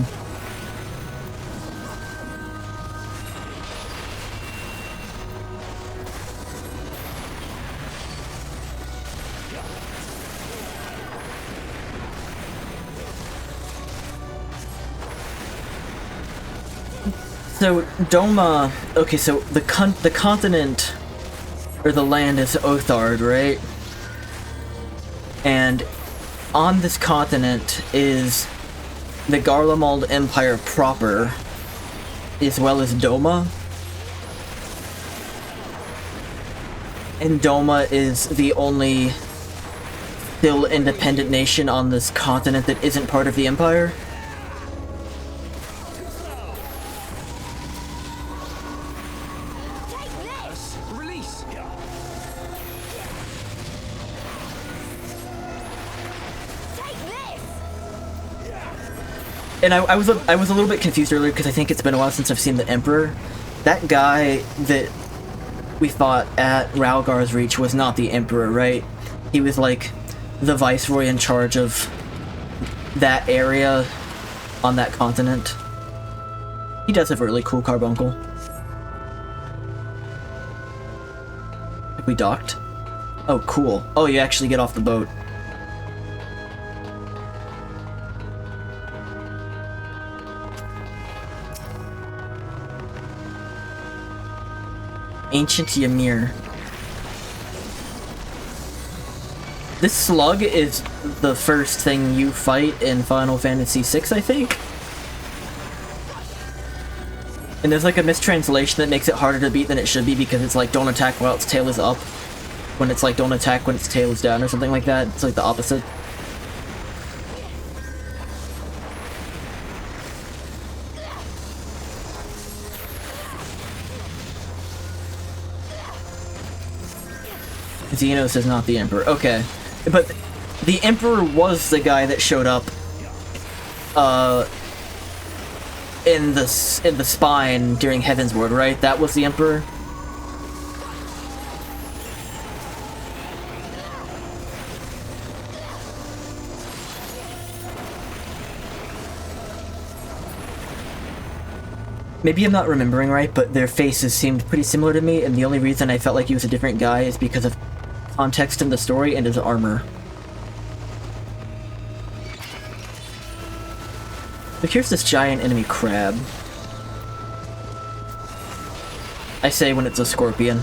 So Doma, okay, so the continent or the land is Othard, right? And on this continent is the Garlemald Empire proper, as well as Doma. And Doma is the only still independent nation on this continent that isn't part of the Empire. And I was a little bit confused earlier because I think it's been a while since I've seen the Emperor. That guy that we fought at Ralgar's Reach was not the Emperor, right? He was like the Viceroy in charge of that area on that continent. He does have a really cool carbuncle. Have we docked? Oh, cool. Oh, you actually get off the boat. Ancient Ymir. This slug is the first thing you fight in Final Fantasy VI, I think? And there's like a mistranslation that makes it harder to beat than it should be because it's like don't attack while its tail is up, when it's like don't attack when its tail is down or something like that. It's like the opposite. Xenos is not the Emperor. Okay. But the Emperor was the guy that showed up in the spine during Heaven's Word, right? That was the Emperor? Maybe I'm not remembering right, but their faces seemed pretty similar to me, and the only reason I felt like he was a different guy is because of context in the story and his armor. But here's this giant enemy crab. I say when it's a scorpion.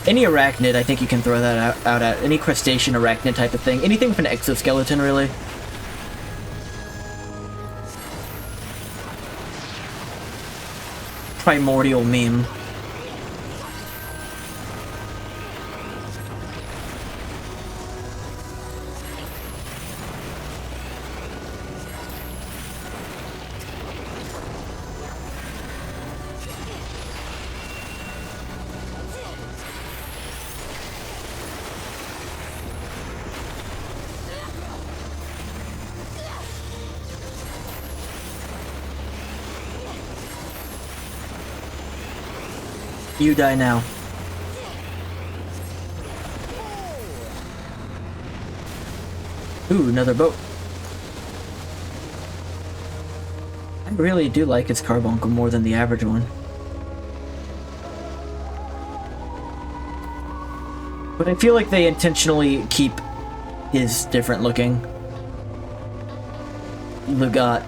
Any arachnid, I think you can throw that out at. Any crustacean, arachnid type of thing. Anything with an exoskeleton, really. Primordial meme. You die now. Ooh, another boat. I really do like his carbuncle more than the average one. But I feel like they intentionally keep his different looking. Legat.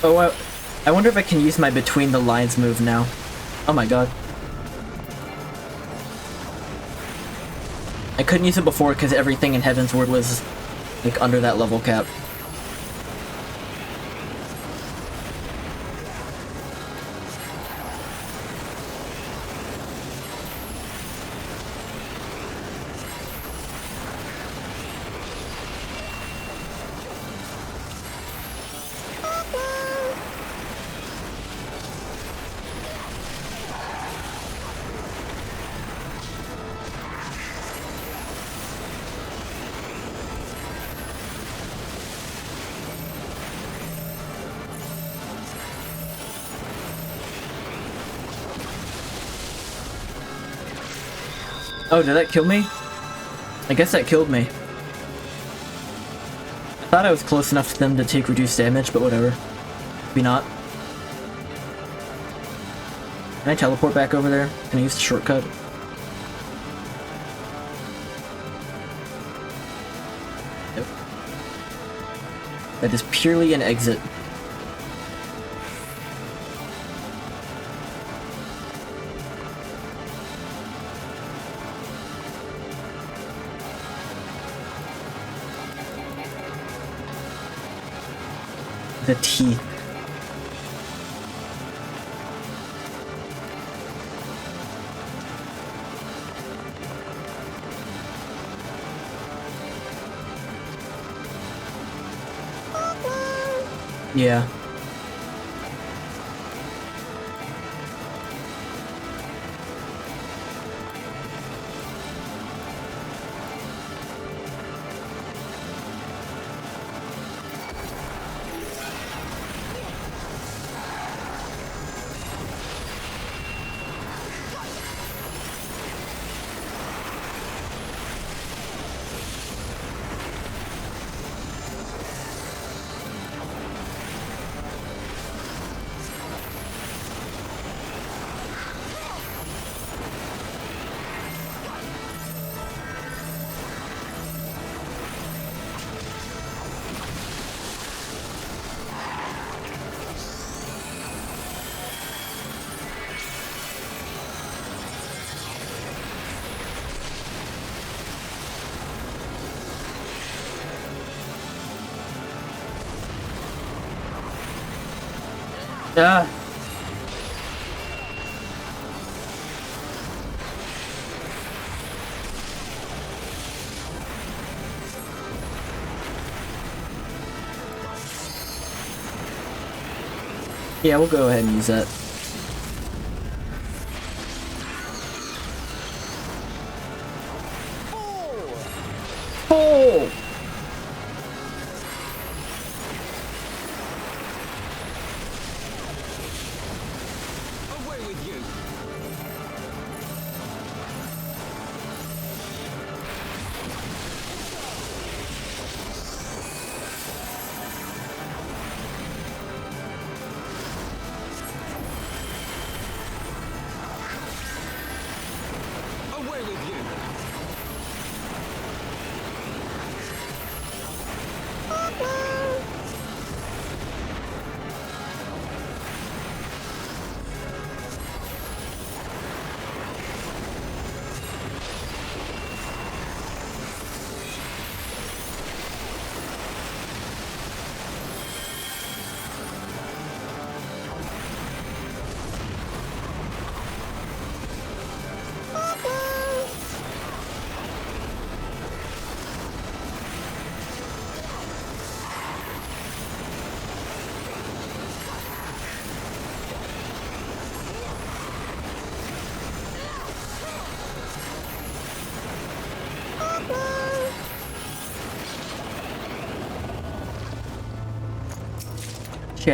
Oh, I wonder if I can use my Between the Lines move now. Oh my god. I couldn't use it before because everything in Heavensward was, like, under that level cap. Oh, did that kill me? I guess that killed me. I thought I was close enough to them to take reduced damage, but whatever. Maybe not. Can I teleport back over there? Can I use the shortcut? Nope. That is purely an exit. The teeth. Yeah. Ah. Yeah, we'll go ahead and use that. Oh! Away with you! Away with you!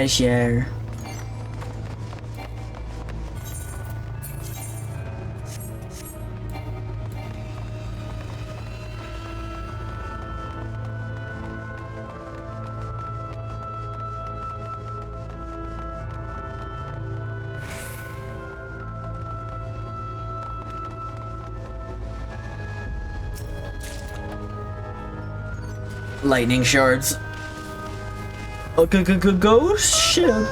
Share. Lightning shards. A ghost ship.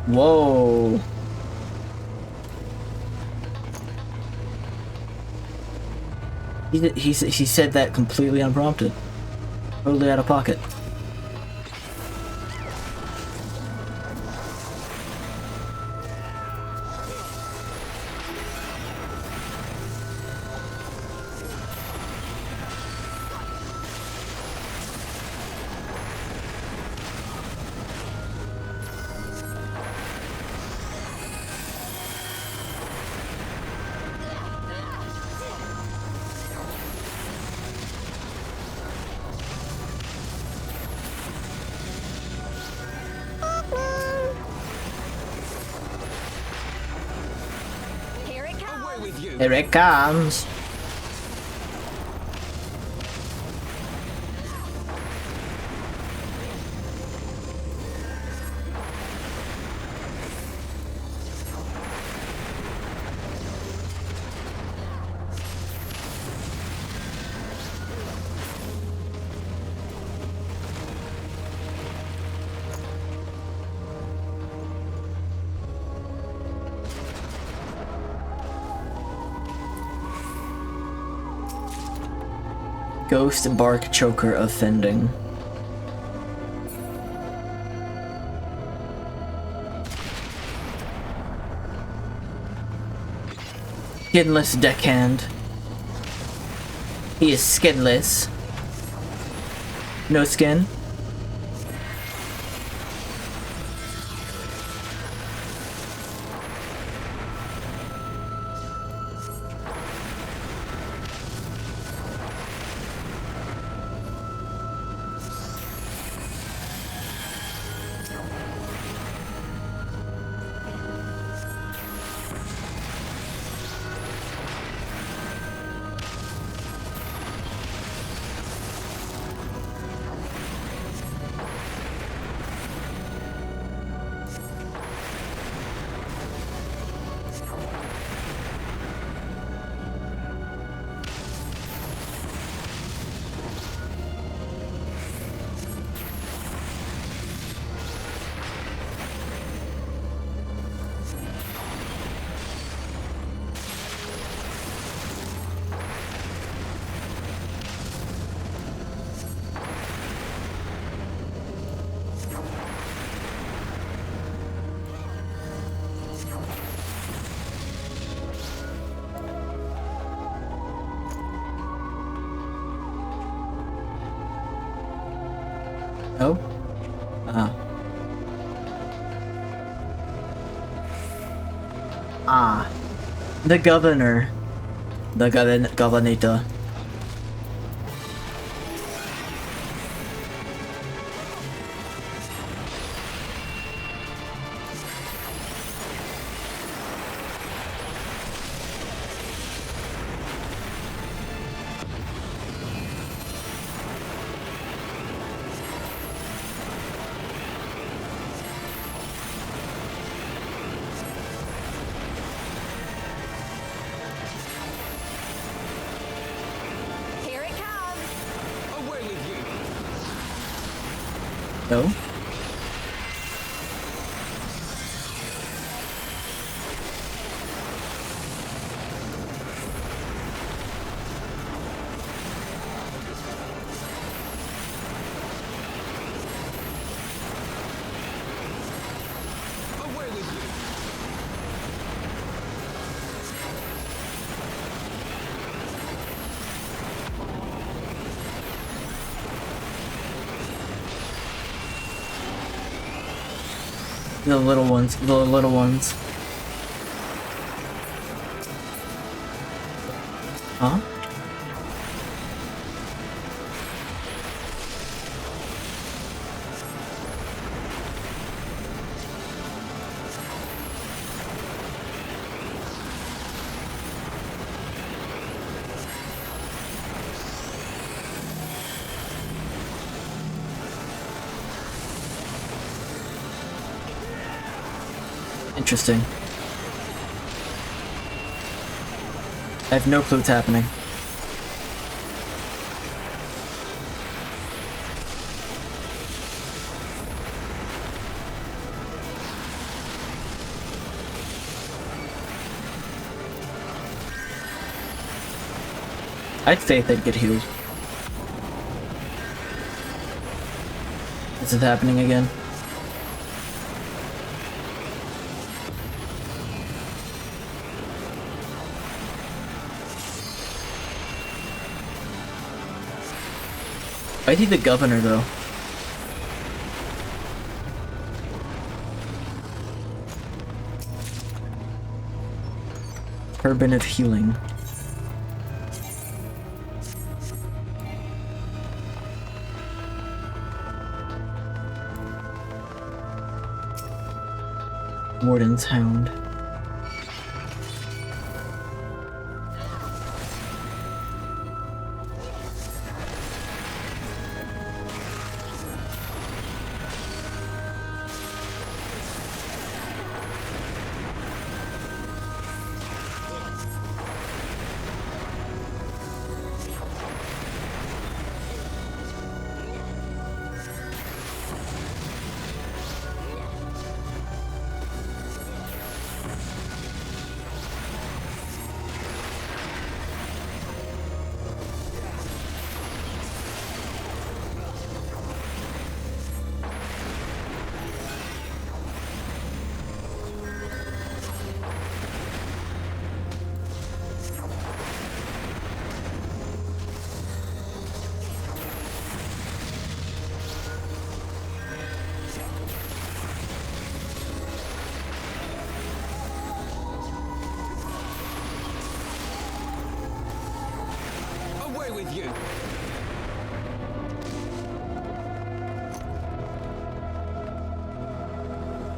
Whoa. He said that completely unprompted. Totally out of pocket. Here it comes. Ghost bark choker offending. Skinless deckhand. He is skinless. No skin. Oh? The governor. The governator. No? The little ones, the little ones. Huh? Interesting. I have no clue what's happening. I had faith I'd get healed. Is it happening again? I need the governor though. Turban of healing. Warden's Hound.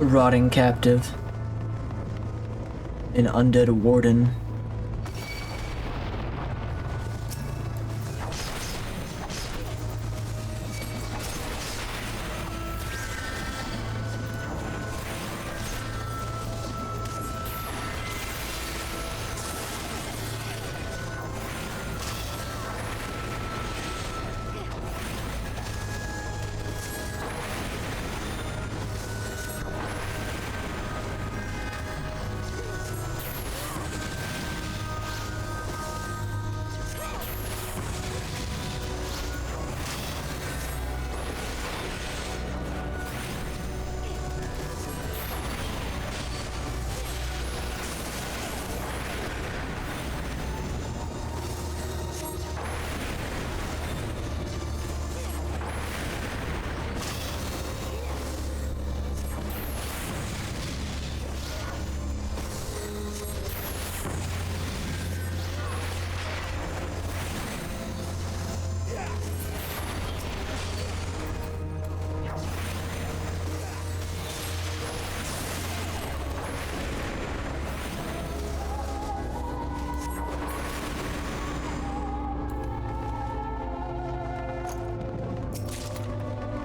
Rotting captive. An undead warden.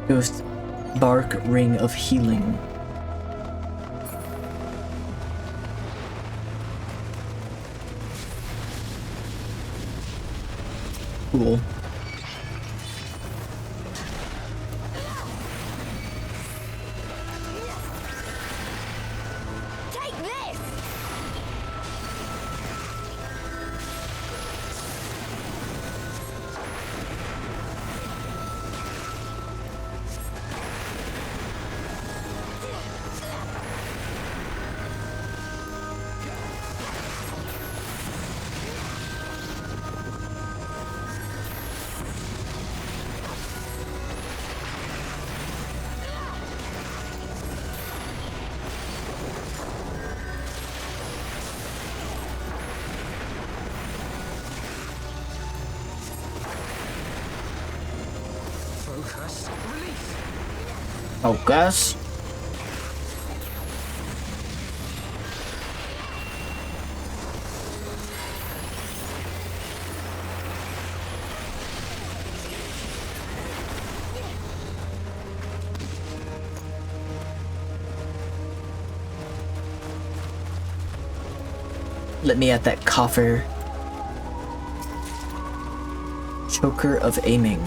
Ghost bark ring of healing. Cool. Take this! Focus. Release. Focus. Let me at that coffer. Choker of aiming.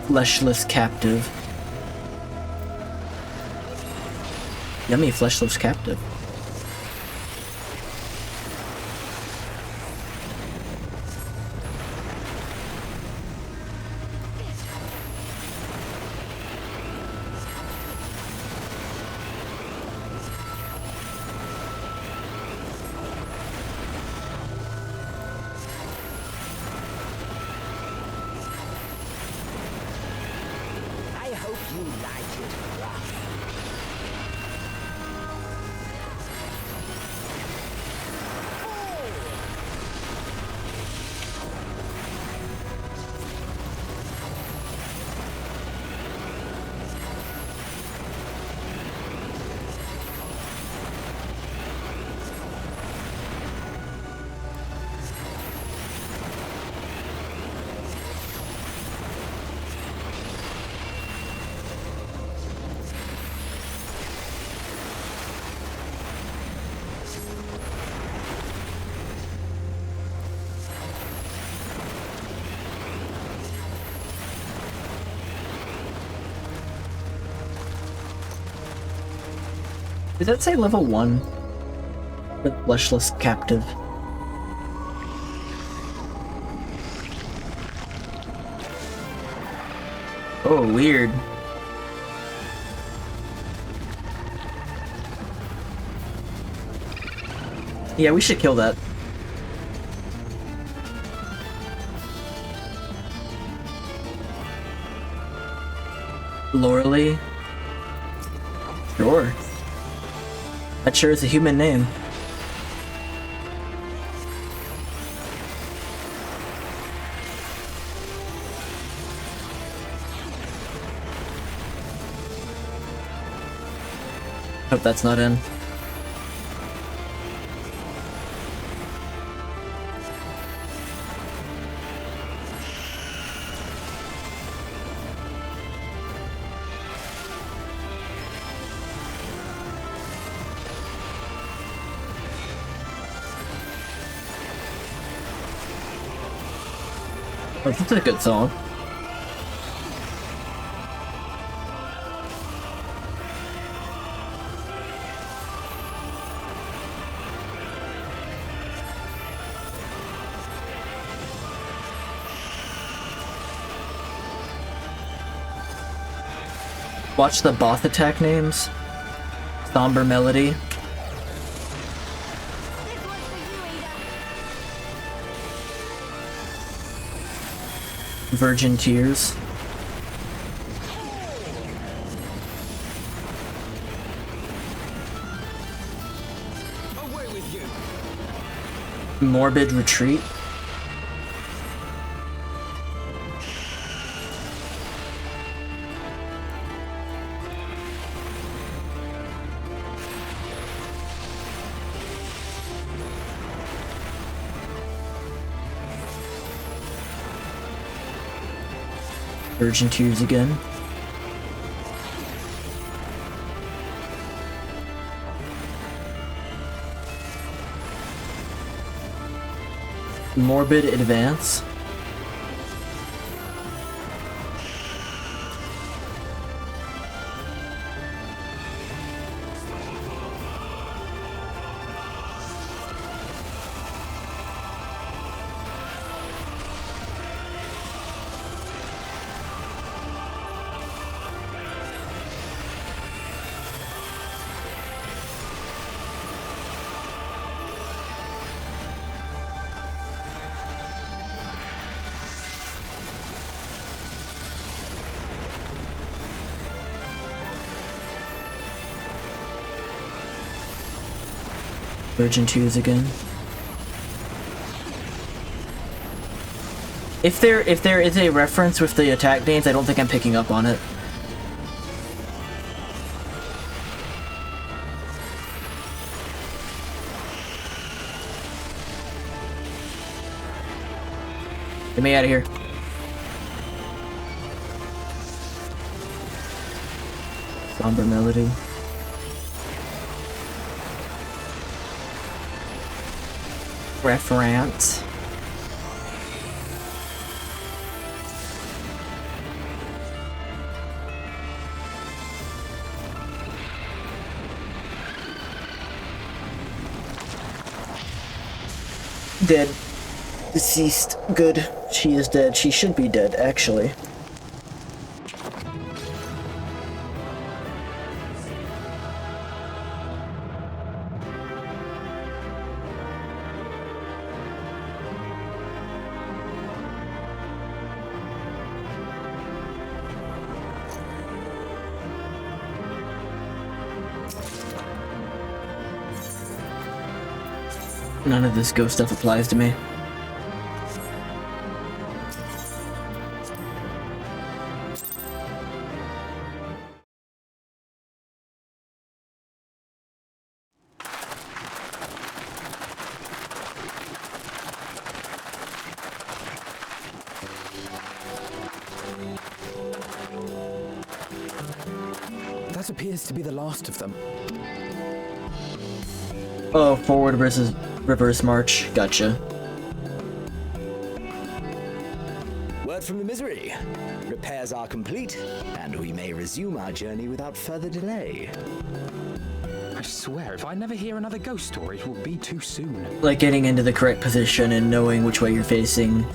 Fleshless captive. Yummy fleshless captive. I hope you like it rough. Did that say level 1? The fleshless captive. Oh, weird. Yeah, we should kill that. Loreley? Sure. That sure is a human name. Hope that's not in. Oh, that's a good song. Watch the boss attack names. Somber Melody. Virgin Tears. Away with you. Morbid Retreat. Virgin Tears again. Morbid Advance. Virgin 2s again. If there is a reference with the attack names, I don't think I'm picking up on it. Get me out of here. Somber melody. Reference. Dead. Deceased. Good. She is dead. She should be dead, actually. None of this ghost stuff applies to me. That appears to be the last of them. Oh, forward versus reverse march. Gotcha. Word from the Misery. Repairs are complete, and we may resume our journey without further delay. I swear, if I never hear another ghost story, it will be too soon. Like getting into the correct position and knowing which way you're facing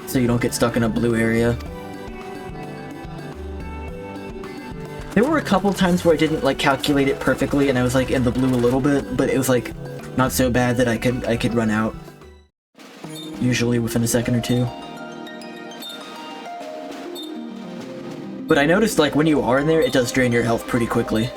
so you don't get stuck in a blue area. There were a couple times where I didn't like calculate it perfectly and I was like in the blue a little bit, but it was like not so bad that I could run out. Usually within a second or two. But I noticed like when you are in there, it does drain your health pretty quickly.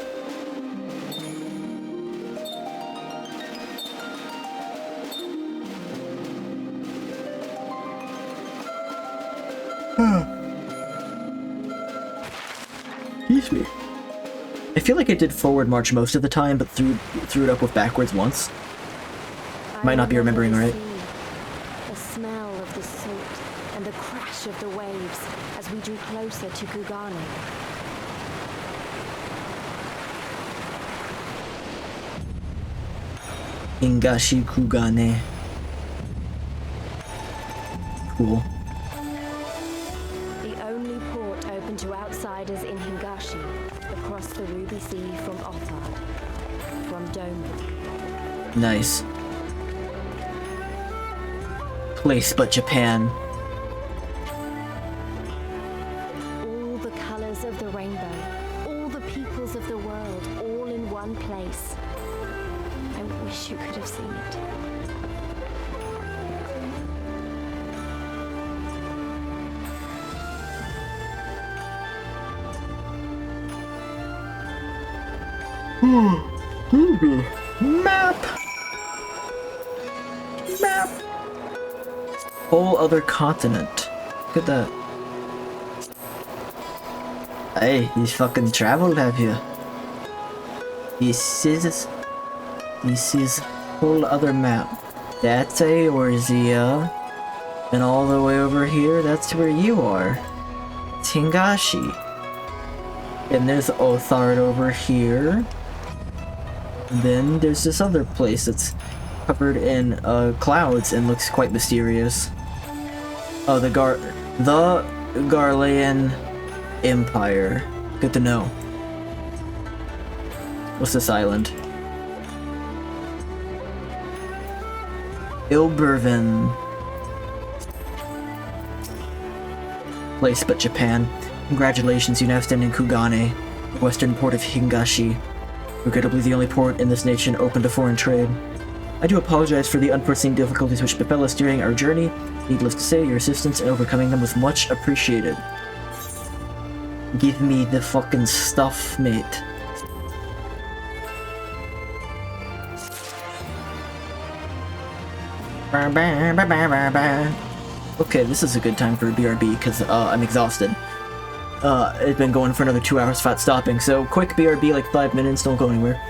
Excuse me. I feel like I did forward march most of the time, but threw it up with backwards once. Might not be remembering right. The smell of the salt and the crash of the waves as we drew closer to Kugane. Ingashi Kugane. Cool. The only port open to outsiders in Hingashi, across the Ruby Sea from Othard, from Doma. Nice. Place but Japan. All the colors of the rainbow, all the peoples of the world, all in one place. I wish you could have seen it. Map! Map! Whole other continent. Look at that. Hey, he's fucking traveled out here. This is whole other map. That's Eorzea. And all the way over here, that's where you are. Tingashi. And there's Othard over here. And then there's this other place that's covered in clouds and looks quite mysterious. Oh, the Garlean Empire. Good to know. What's this island? Ilbervin. Place but Japan. Congratulations, you now stand in Kugane, the western port of Hingashi. Regrettably the only port in this nation open to foreign trade. I do apologize for the unforeseen difficulties which befell us during our journey. Needless to say, your assistance in overcoming them was much appreciated. Give me the fucking stuff, mate. Okay, this is a good time for a BRB because I'm exhausted. It's been going for another 2 hours without stopping, so quick BRB, like 5 minutes, don't go anywhere.